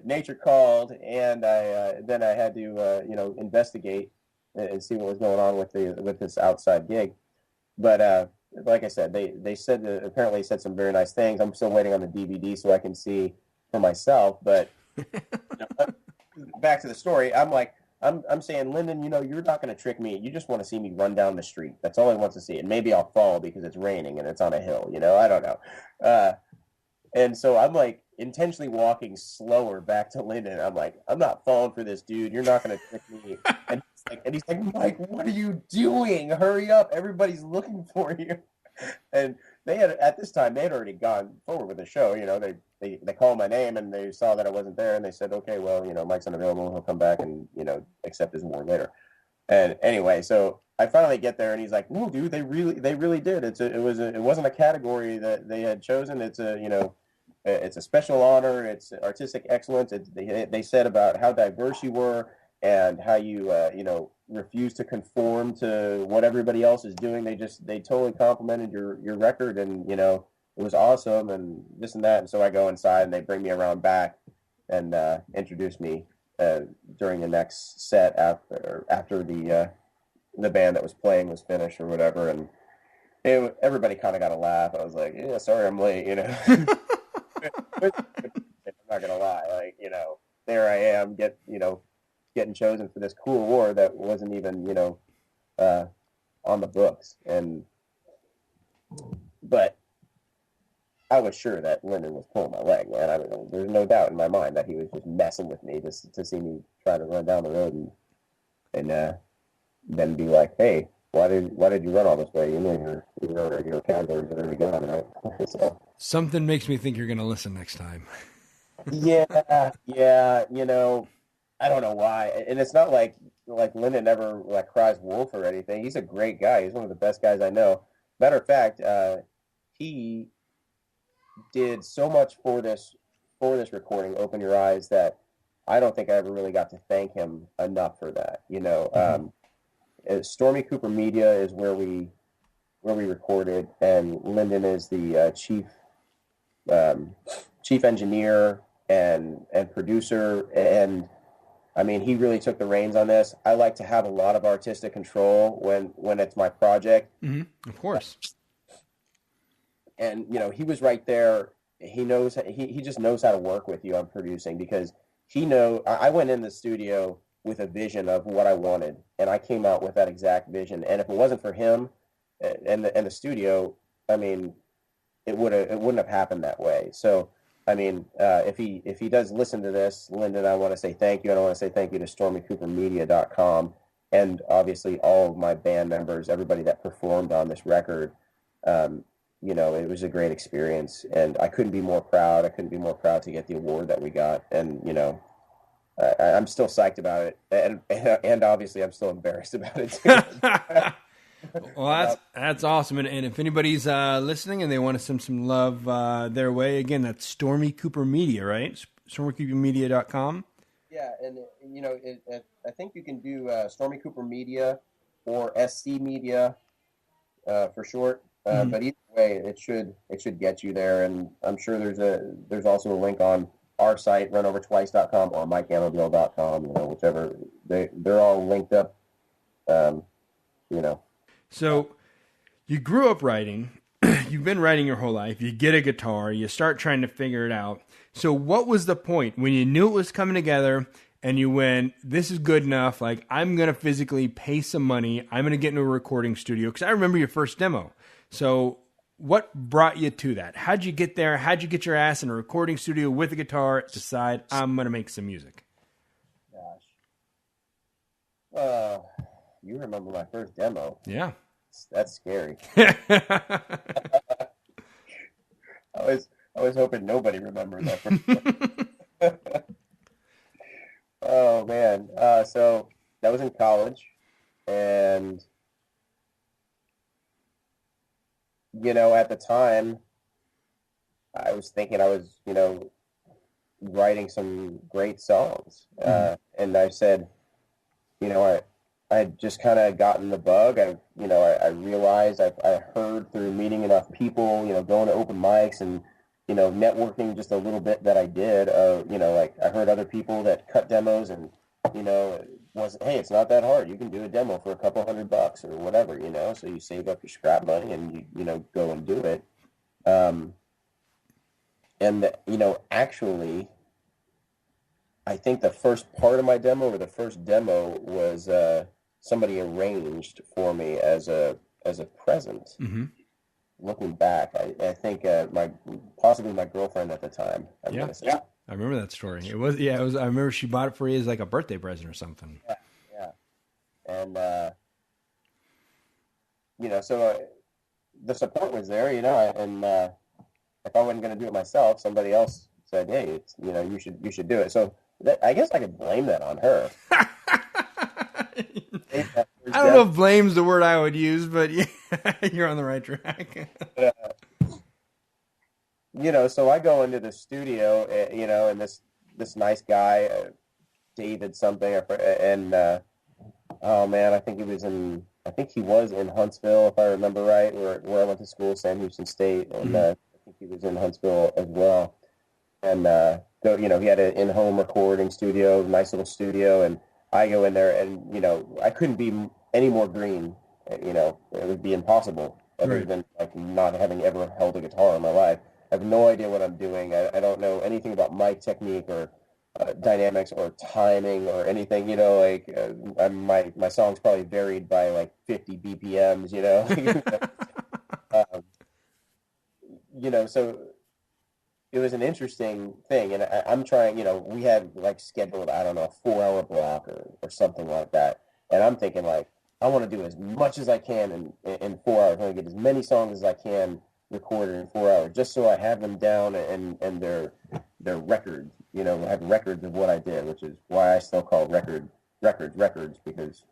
nature called, and then I had to investigate and see what was going on with this outside gig. But like I said, they said apparently said some very nice things. I'm still waiting on the DVD so I can see for myself. But back to the story, I'm saying, Lyndon, you're not going to trick me. You just want to see me run down the street. That's all he wants to see. And maybe I'll fall because it's raining and it's on a hill. I don't know. And so I'm like intentionally walking slower back to Lyndon. I'm like, I'm not falling for this, dude. You're not going to trick me. And he's like, Mike, what are you doing? Hurry up. Everybody's looking for you. And at this time, they had already gone forward with the show. They called my name, and they saw that I wasn't there, and they said, okay, well, Mike's unavailable. He'll come back and, accept his award later. And anyway, so I finally get there, and he's like, no, dude, they really did. It wasn't a category that they had chosen. It's a special honor. It's artistic excellence. They said about how diverse you were, and how you refuse to conform to what everybody else is doing. They totally complimented your record, and it was awesome, and this and that. And so I go inside, and they bring me around back and introduce me during the next set after the band that was playing was finished or whatever. And everybody kind of got a laugh. I was like, yeah, sorry I'm late. I'm not gonna lie, there I am, getting chosen for this cool award that wasn't even, on the books. But I was sure that Lyndon was pulling my leg, man. There's no doubt in my mind that he was just messing with me to see me try to run down the road and then be like, hey, why did you run all this way? You know your categories are already gone, right? So, something makes me think you're going to listen next time. Yeah, I don't know why. And it's not like Lyndon never cries wolf or anything. He's a great guy. He's one of the best guys I know. Matter of fact, he did so much for this for this recording, Open Your Eyes, that I don't think I ever really got to thank him enough for that. Stormy Cooper Media is where we recorded, and Lyndon is the chief engineer and producer. And I mean, he really took the reins on this. I like to have a lot of artistic control when it's my project. Mm-hmm. Of course. And, he was right there. He knows, he just knows how to work with you on producing, because I went in the studio with a vision of what I wanted, and I came out with that exact vision. And if it wasn't for him and the studio, I mean, it wouldn't have happened that way. So, I mean, if he does listen to this, Lyndon, I want to say thank you. And I want to say thank you to StormyCooperMedia.com, and obviously all of my band members, everybody that performed on this record. It was a great experience, and I couldn't be more proud. I couldn't be more proud to get the award that we got. And, I'm still psyched about it. And obviously I'm still embarrassed about it too. Well, that's awesome. And if anybody's listening and they want to send some love their way, again, that's Stormy Cooper Media, right? StormyCooperMedia.com. Yeah, and I think you can do Stormy Cooper Media or SC Media for short. But either way, it should get you there. And I'm sure there's also a link on our site, runovertwice.com or MikeAmabile.com. Whichever. They're all linked up. So you grew up writing, you've been writing your whole life, you get a guitar, you start trying to figure it out. So what was the point when you knew it was coming together and you went, this is good enough, like I'm going to physically pay some money, I'm going to get into a recording studio? Because I remember your first demo. So what brought you to that? How'd you get there? How'd you get your ass in a recording studio with a guitar, decide I'm going to make some music? Gosh. You remember my first demo. Yeah. That's scary. I was hoping nobody remembered that first one. Oh, man. So that was in college. And, at the time, I was thinking I was, writing some great songs. And I said, I had just kind of gotten the bug. I realized I heard through meeting enough people, going to open mics and, networking just a little bit that I did. I heard other people that cut demos and, hey, it's not that hard. You can do a demo for a couple $100 or whatever, so you save up your scrap money and you go and do it. Actually, I think the first part of my demo or the first demo was somebody arranged for me as a present. Mm-hmm. Looking back, I think possibly my girlfriend at the time. Yeah, I remember that story. It was. I remember she bought it for you as like a birthday present or something. Yeah. And so the support was there, and if I wasn't going to do it myself, somebody else said, "Hey, you should do it." So I guess I could blame that on her. I don't know if blame's the word I would use, but yeah, you're on the right track. So I go into the studio, and this nice guy, David something, and oh man, I think he was in Huntsville, if I remember right, where I went to school, Sam Houston State, and I think he was in Huntsville as well. And he had an in-home recording studio, nice little studio, and I go in there, and I couldn't be any more green. It would be impossible, other than like not having ever held a guitar in my life. I have no idea what I'm doing. I don't know anything about mic technique or dynamics or timing or anything. My songs probably varied by like 50 BPMs. So it was an interesting thing, and I'm trying. We had like scheduled, I don't know, a 4-hour block or something like that, and I'm thinking like I want to do as much as I can in 4 hours. I want to get as many songs as I can recorded in 4 hours, just so I have them down and they're records. I have records of what I did, which is why I still call records, because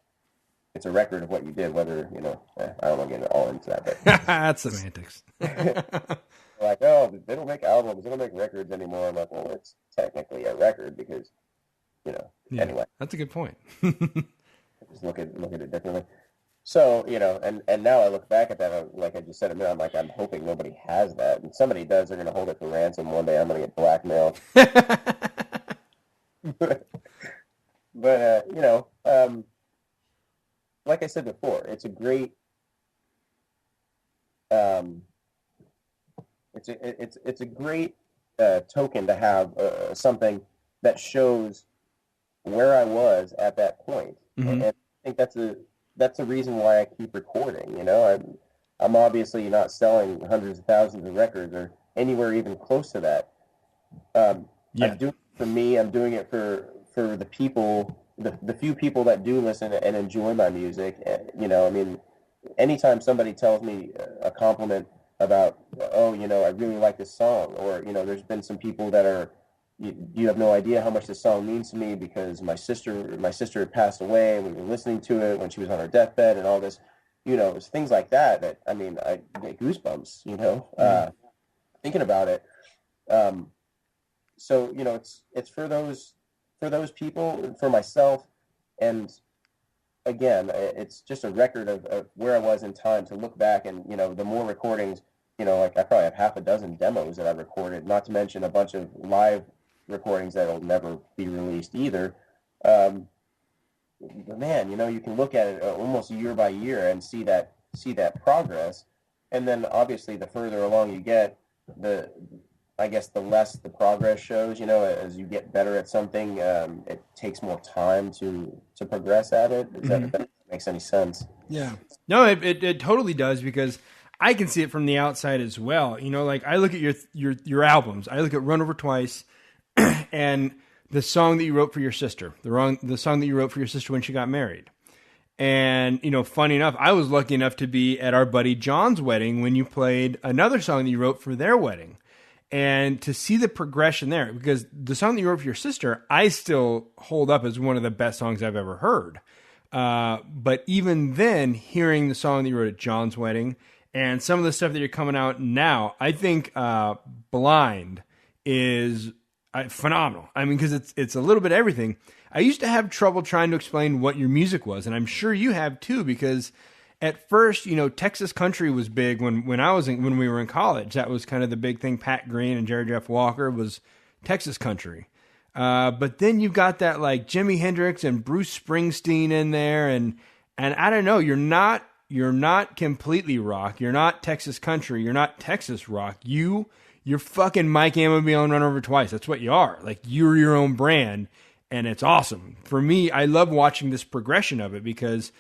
it's a record of what you did. Whether I don't want to get all into that, but that's semantics. like, oh, they don't make albums, they don't make records anymore. I'm like, well, it's technically a record because, Yeah, anyway. that's a good point. Just look at it differently. So, and now I look back at that, like I just said a minute, I'm like, I'm hoping nobody has that. And somebody does, they're going to hold it for ransom. One day I'm going to get blackmailed. But like I said before, it's a great, it's a great token to have something that shows where I was at that point. Mm-hmm. And I think that's the reason why I keep recording. I'm obviously not selling hundreds of thousands of records or anywhere even close to that. I'm doing it for me. I'm doing it for the people, the few people that do listen and enjoy my music. I mean, anytime somebody tells me a compliment about, oh, I really like this song, or there's been some people that are, you have no idea how much this song means to me because my sister had passed away and we were listening to it when she was on her deathbed and all this, it's things like that I mean, I get goosebumps, thinking about it. So, it's for those people, for myself. And again, it's just a record of where I was in time to look back and, the more recordings, like I probably have half a dozen demos that I've recorded, not to mention a bunch of live recordings that'll never be released either. But man, you can look at it almost year by year and see that progress. And then obviously the further along you get, I guess the less the progress shows, as you get better at something, it takes more time to progress at it. If that makes any sense. Yeah. No, it totally does, because I can see it from the outside as well. Like I look at your albums. I look at Run Over Twice and the song that you wrote for your sister, the song that you wrote for your sister when she got married. And, funny enough, I was lucky enough to be at our buddy John's wedding when you played another song that you wrote for their wedding. And to see the progression there, because the song that you wrote for your sister, I still hold up as one of the best songs I've ever heard. But even then, hearing the song that you wrote at John's wedding and some of the stuff that you're coming out now, I think Blind is phenomenal. I mean, because it's a little bit of everything. I used to have trouble trying to explain what your music was, and I'm sure you have too, because at first, Texas country was big when we were in college. That was kind of the big thing. Pat Green and Jerry Jeff Walker was Texas country. But then you've got that like Jimi Hendrix and Bruce Springsteen in there, and I don't know, you're not completely rock. You're not Texas country. You're not Texas rock. You're fucking Mike Amabile and Run Over Twice. That's what you are. Like, you're your own brand, and it's awesome. For me, I love watching this progression of it, because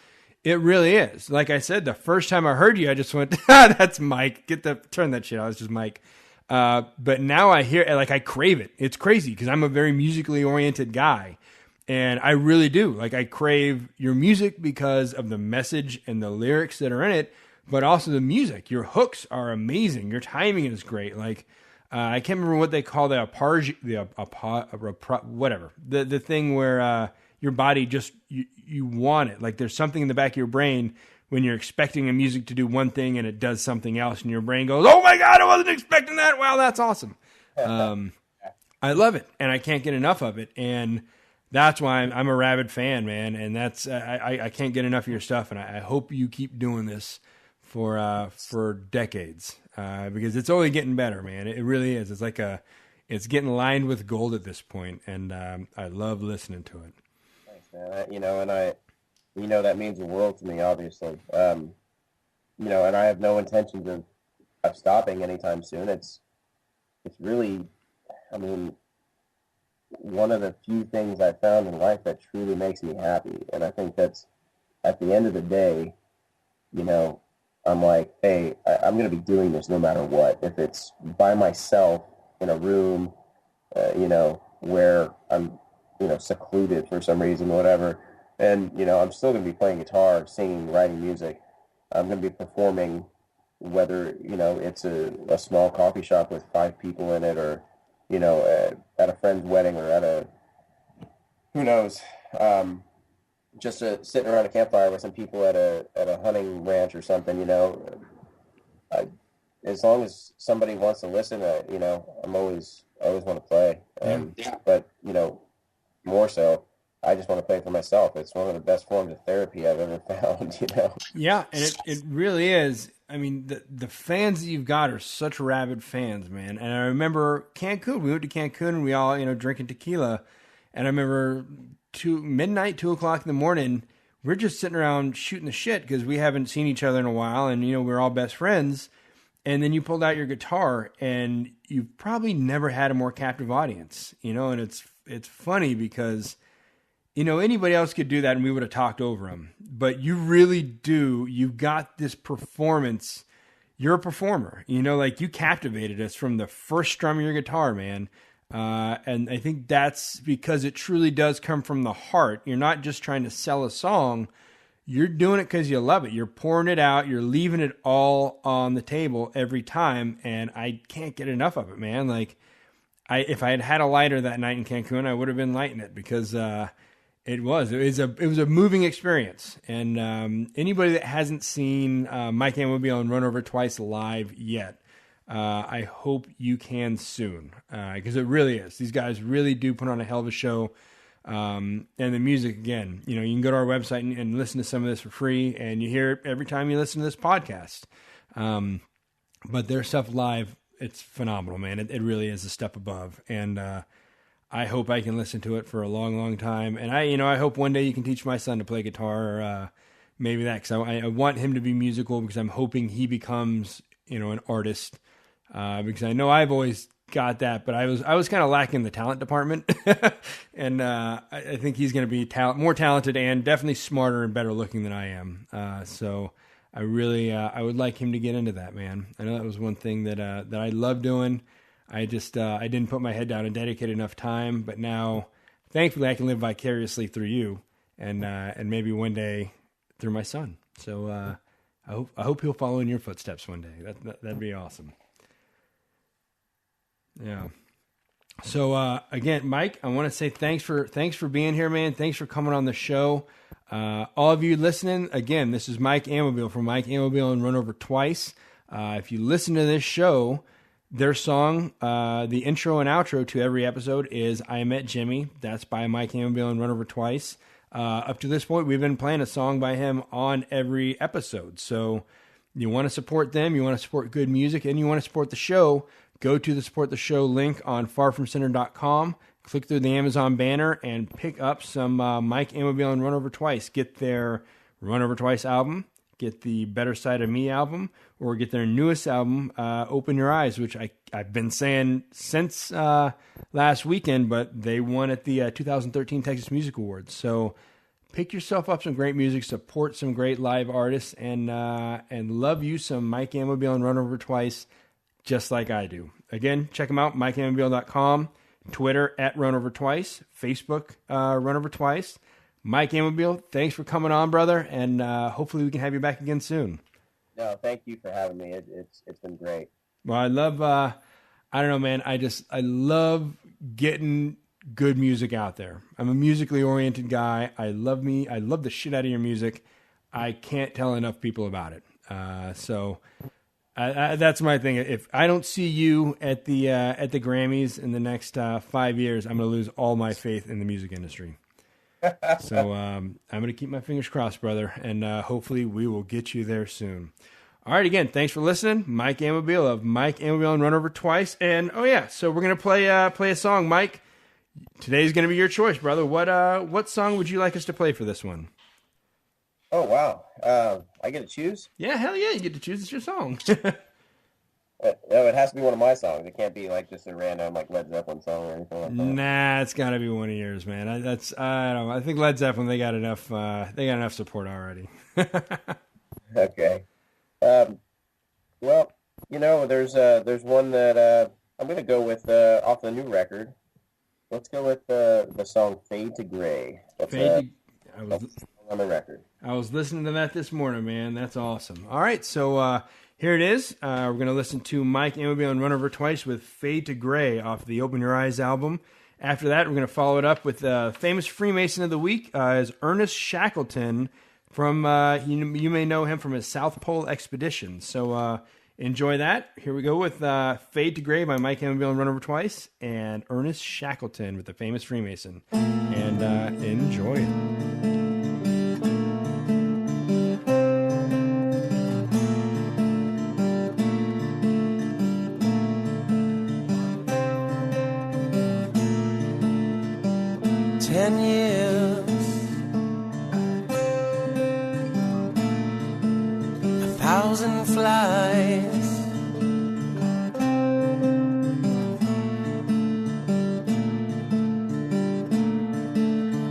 it really is. Like I said, the first time I heard you, I just went, that's Mike. Turn that shit out. It's just Mike. But now I hear, like, I crave it. It's crazy, because I'm a very musically oriented guy. And I really do. Like, I crave your music because of the message and the lyrics that are in it, but also the music. Your hooks are amazing. Your timing is great. Like, I can't remember what they call the whatever. The thing where your body just, you want it. Like, there's something in the back of your brain when you're expecting a music to do one thing and it does something else, and your brain goes, oh my God, I wasn't expecting that. Wow, that's awesome. I love it, and I can't get enough of it. And that's why I'm a rabid fan, man. And that's I can't get enough of your stuff, and I hope you keep doing this for decades, because it's only getting better, man. It really is. It's getting lined with gold at this point, and I love listening to it. Thanks, man. And that means the world to me, obviously. And I have no intentions of stopping anytime soon. It's really, I mean, one of the few things I found in life that truly makes me happy. And I think that's, at the end of the day, I'm like, hey, I'm going to be doing this no matter what. If it's by myself in a room, where I'm, secluded for some reason, whatever. And, I'm still going to be playing guitar, singing, writing music. I'm going to be performing, whether, it's a small coffee shop with 5 people in it, or, at a friend's wedding, or who knows, just sitting around a campfire with some people at a hunting ranch or something, as long as somebody wants to listen, I'm I always want to play. But more so, I just want to play for myself. It's one of the best forms of therapy I've ever found. Yeah, and it really is. I mean, the fans that you've got are such rabid fans, man. And I remember Cancun. We went to Cancun and we all, drinking tequila. And I remember midnight, 2:00 in the morning, we're just sitting around shooting the shit because we haven't seen each other in a while. And, we're all best friends. And then you pulled out your guitar and you've probably never had a more captive audience, and it's funny because, anybody else could do that and we would have talked over them. But you really do. You've got this performance. You're a performer. Like you captivated us from the first strum of your guitar, man. And I think that's because it truly does come from the heart. You're not just trying to sell a song. You're doing it because you love it. You're pouring it out. You're leaving it all on the table every time. And I can't get enough of it, man. Like if I had had a lighter that night in Cancun, I would have been lighting it because, it was a moving experience. And anybody that hasn't seen Mike Amabile and Run Over Twice live yet, I hope you can soon because it really is. These guys really do put on a hell of a show. And the music, again, you can go to our website and listen to some of this for free, and you hear it every time you listen to this podcast. But their stuff live, it's phenomenal, man. It really is a step above. And I hope I can listen to it for a long, long time. And I hope one day you can teach my son to play guitar, or maybe that, because I want him to be musical because I'm hoping he becomes, an artist. Because I know I've always got that, but I was kind of lacking in the talent department. And I think he's going to be more talented and definitely smarter and better looking than I am. So I really, I would like him to get into that, man. I know that was one thing that I love doing. I just, I didn't put my head down and dedicate enough time, but now thankfully I can live vicariously through you and maybe one day through my son. So, I hope he'll follow in your footsteps one day. That'd be awesome. Yeah. So, again, Mike, I want to say thanks for being here, man. Thanks for coming on the show. All of you listening, again, this is Mike Amabile from Mike Amabile and Run Over Twice. If you listen to this show, their song, the intro and outro to every episode is I Met Jimmy. That's by Mike Amabiles and Run Over Twice. Up to this point, we've been playing a song by him on every episode. So you want to support them, you want to support good music, and you want to support the show, go to the support the show link on farfromcenter.com, click through the Amazon banner, and pick up some Mike Amabile and Run Over Twice. Get their Run Over Twice album, get the Better Side of Me album, or get their newest album, Open Your Eyes, which I've been saying since last weekend, but they won at the 2013 Texas Music Awards. So pick yourself up some great music, support some great live artists, and love you some Mike Amabile and Run Over Twice, just like I do. Again, check them out, MikeAmabile.com, Twitter @RunOverTwice, Facebook RunOverTwice. Mike Amabile, thanks for coming on, brother, and hopefully we can have you back again soon. No, thank you for having me. It's been great. Well, I love, I don't know, man. I love getting good music out there. I'm a musically oriented guy. I love the shit out of your music. I can't tell enough people about it. So that's my thing. If I don't see you at the Grammys in the next 5 years, I'm going to lose all my faith in the music industry. So I'm going to keep my fingers crossed, brother, and hopefully we will get you there soon. All right, again, thanks for listening. Mike Amabile of Mike Amabile and Run Over Twice. And, so we're going to play a song. Mike, today's going to be your choice, brother. What song would you like us to play for this one? Oh, wow. I get to choose? Yeah, hell yeah, you get to choose. It's your song. No, it has to be one of my songs. It can't be like just a random like Led Zeppelin song or anything like that. Nah, it's got to be one of yours, man. I don't know. I think Led Zeppelin, they got enough support already. Okay. Well, there's one that I'm going to go with off the new record. Let's go with the song Fade to Gray. On the record. I was listening to that this morning, man. That's awesome. All right, so here it is. We're going to listen to Mike Amabile and Run Over Twice with Fade to Gray off the Open Your Eyes album. After that, we're going to follow it up with Famous Freemason of the Week is Ernest Shakleton from, you may know him from his South Pole expedition. So enjoy that. Here we go with Fade to Gray by Mike Amabiles and Run Over Twice, and Ernest Shakleton with the Famous Freemason. And enjoy it. 10 years, 1,000 flies,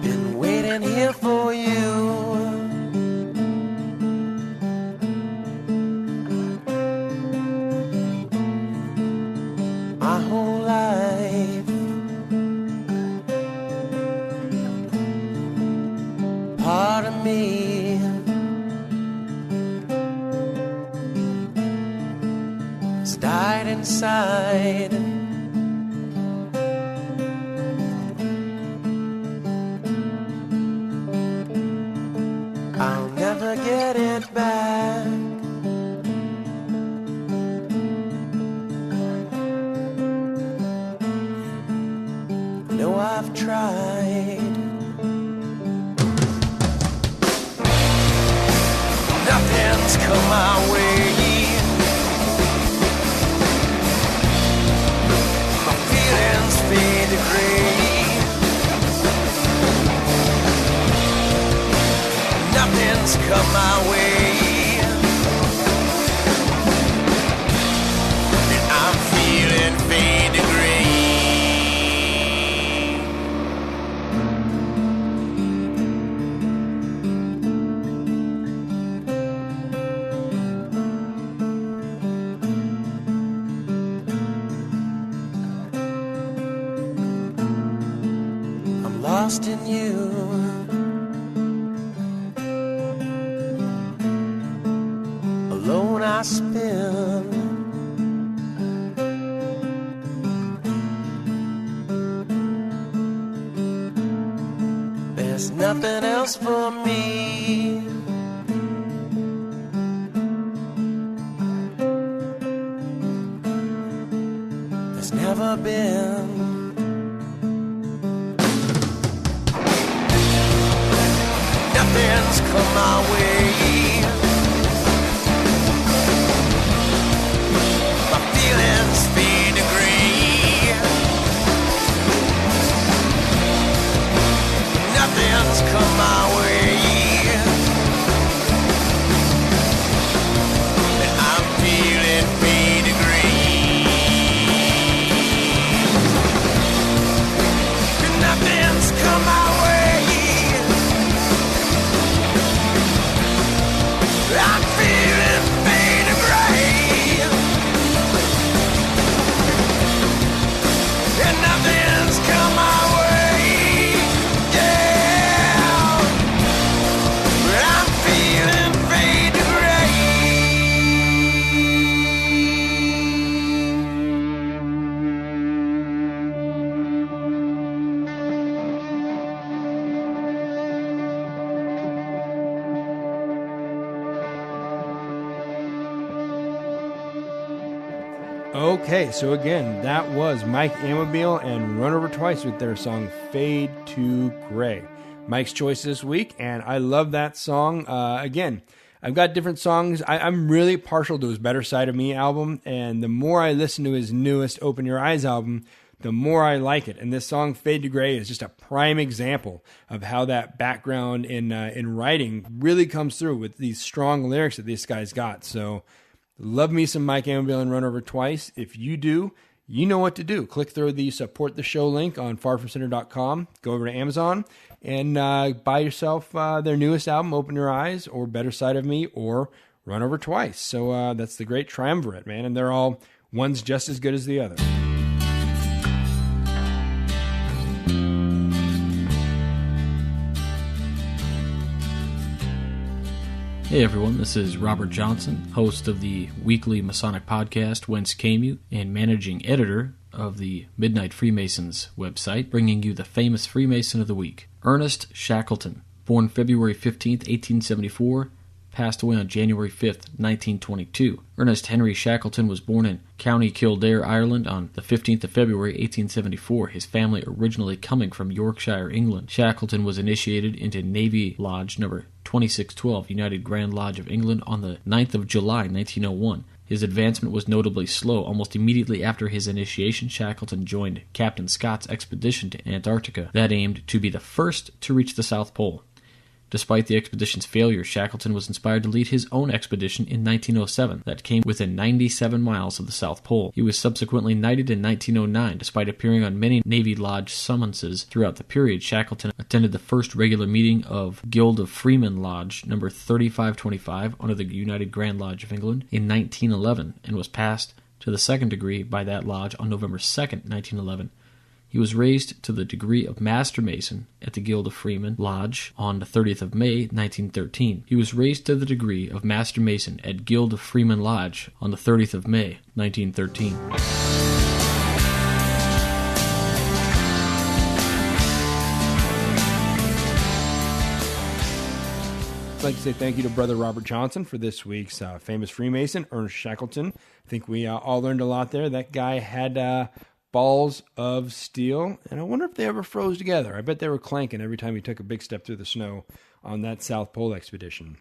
been waiting here for you. My whole life, part of me has died inside. I'll never get it back. No, I've tried. Nothing's come my way. My feelings fade to gray. Nothing's come my way. And I'm feeling fade to gray. Lost in you, alone I spin. There's nothing else for me. There's never been. Nothing's come my way. My feelings fade to gray. Nothing's come my way. And I'm feeling fade to gray. And nothing's come my way. I'm feeling fade to gray. And nothing's come my way. Yeah. But I'm feeling fade to Okay, so again, that was Mike Amabile and Run Over Twice with their song Fade to Gray. Mike's choice this week, and I love that song. Again, I've got different songs. I'm really partial to his Better Side of Me album, and the more I listen to his newest Open Your Eyes album, the more I like it. And this song, Fade to Gray, is just a prime example of how that background in writing really comes through with these strong lyrics that this guy's got. So love me some Mike Amabiles and Run Over Twice. If you do, you know what to do. Click through the support the show link on farfromcenter.com. Go over to Amazon and buy yourself their newest album, Open Your Eyes, or Better Side of Me, or Run Over Twice. So that's the great triumvirate, man. And they're all one's just as good as the other. Hey everyone, this is Robert Johnson, host of the weekly Masonic podcast, Whence Came You, and managing editor of the Midnight Freemasons website, bringing you the famous Freemason of the week, Ernest Shakleton, born February 15th, 1874, passed away on January 5th, 1922. Ernest Henry Shakleton was born in County Kildare, Ireland on the 15th of February, 1874, his family originally coming from Yorkshire, England. Shakleton was initiated into Navy Lodge number 2612, United Grand Lodge of England, on the 9th of July, 1901. His advancement was notably slow. Almost immediately after his initiation, Shakleton joined Captain Scott's expedition to Antarctica that aimed to be the first to reach the South Pole. Despite the expedition's failure, Shakleton was inspired to lead his own expedition in 1907 that came within 97 miles of the South Pole. He was subsequently knighted in 1909. Despite appearing on many Navy Lodge summonses throughout the period, Shakleton attended the first regular meeting of Guild of Freemen Lodge number 3525 under the United Grand Lodge of England in 1911 and was passed to the second degree by that lodge on November 2nd, 1911. He was raised to the degree of Master Mason at the Guild of Freemen Lodge on the 30th of May, 1913. He was raised to the degree of Master Mason at Guild of Freemen Lodge on the 30th of May, 1913. I'd like to say thank you to Brother Robert Johnson for this week's Famous Freemason Ernest Shakleton. I think we all learned a lot there. That guy had balls of steel, and I wonder if they ever froze together. I bet they were clanking every time he took a big step through the snow on that South Pole expedition.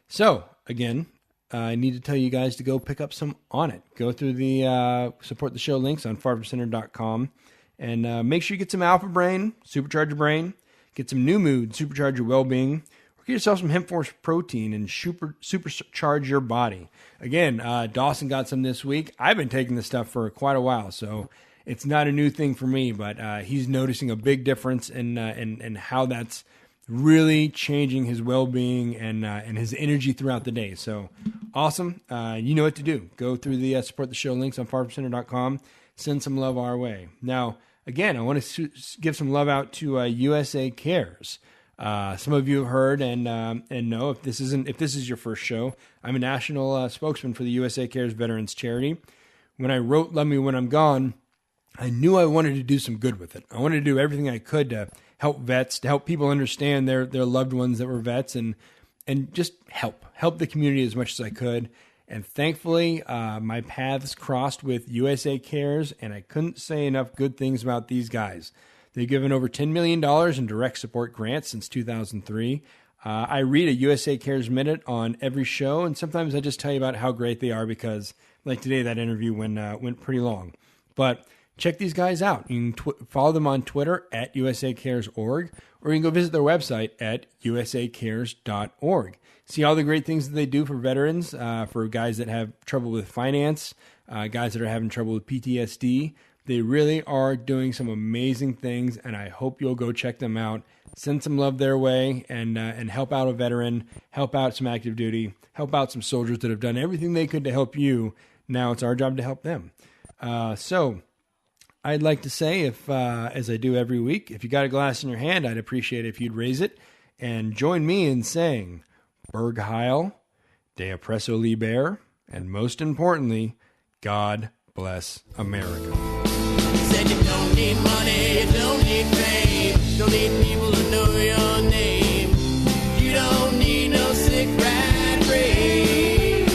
So, again, I need to tell you guys to go pick up some On It. Go through the support the show links on farmcenter.com and make sure you get some Alpha Brain, supercharge your brain, get some New Mood, supercharge your well-being, get yourself some Hemp Force protein and supercharge your body. Again, Dawson got some this week. I've been taking this stuff for quite a while, so it's not a new thing for me, but he's noticing a big difference in how that's really changing his well-being and his energy throughout the day. So awesome. You know what to do. Go through the support the show links on farmcenter.com. Send some love our way. Now, again, I want to give some love out to USA Cares. Some of you have heard and know if this is your first show, I'm a national spokesman for the USA Cares Veterans Charity. When I wrote "Love Me When I'm Gone," I knew I wanted to do some good with it. I wanted to do everything I could to help vets, to help people understand their loved ones that were vets, and just help the community as much as I could. And thankfully, my paths crossed with USA Cares, and I couldn't say enough good things about these guys. They've given over $10 million in direct support grants since 2003. I read a USA Cares Minute on every show, and sometimes I just tell you about how great they are because, like today, that interview went pretty long. But check these guys out. You can follow them on Twitter at USACares.org, or you can go visit their website at usacares.org. See all the great things that they do for veterans, for guys that have trouble with finance, guys that are having trouble with PTSD. They really are doing some amazing things, and I hope you'll go check them out. Send some love their way and help out a veteran, help out some active duty, help out some soldiers that have done everything they could to help you. Now it's our job to help them. So I'd like to say, if as I do every week, if you got a glass in your hand, I'd appreciate it if you'd raise it and join me in saying Berg Heil, De Oppresso Liber, and most importantly, God bless America. Said you don't need money, you don't need fame, don't need people to know your name. You don't need no sick rat race.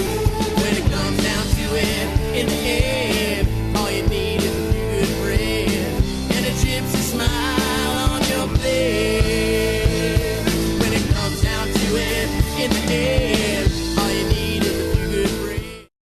When it comes down to it, in the end, all you need is a few good friends and a gypsy smile on your face. When it comes down to it, in the end.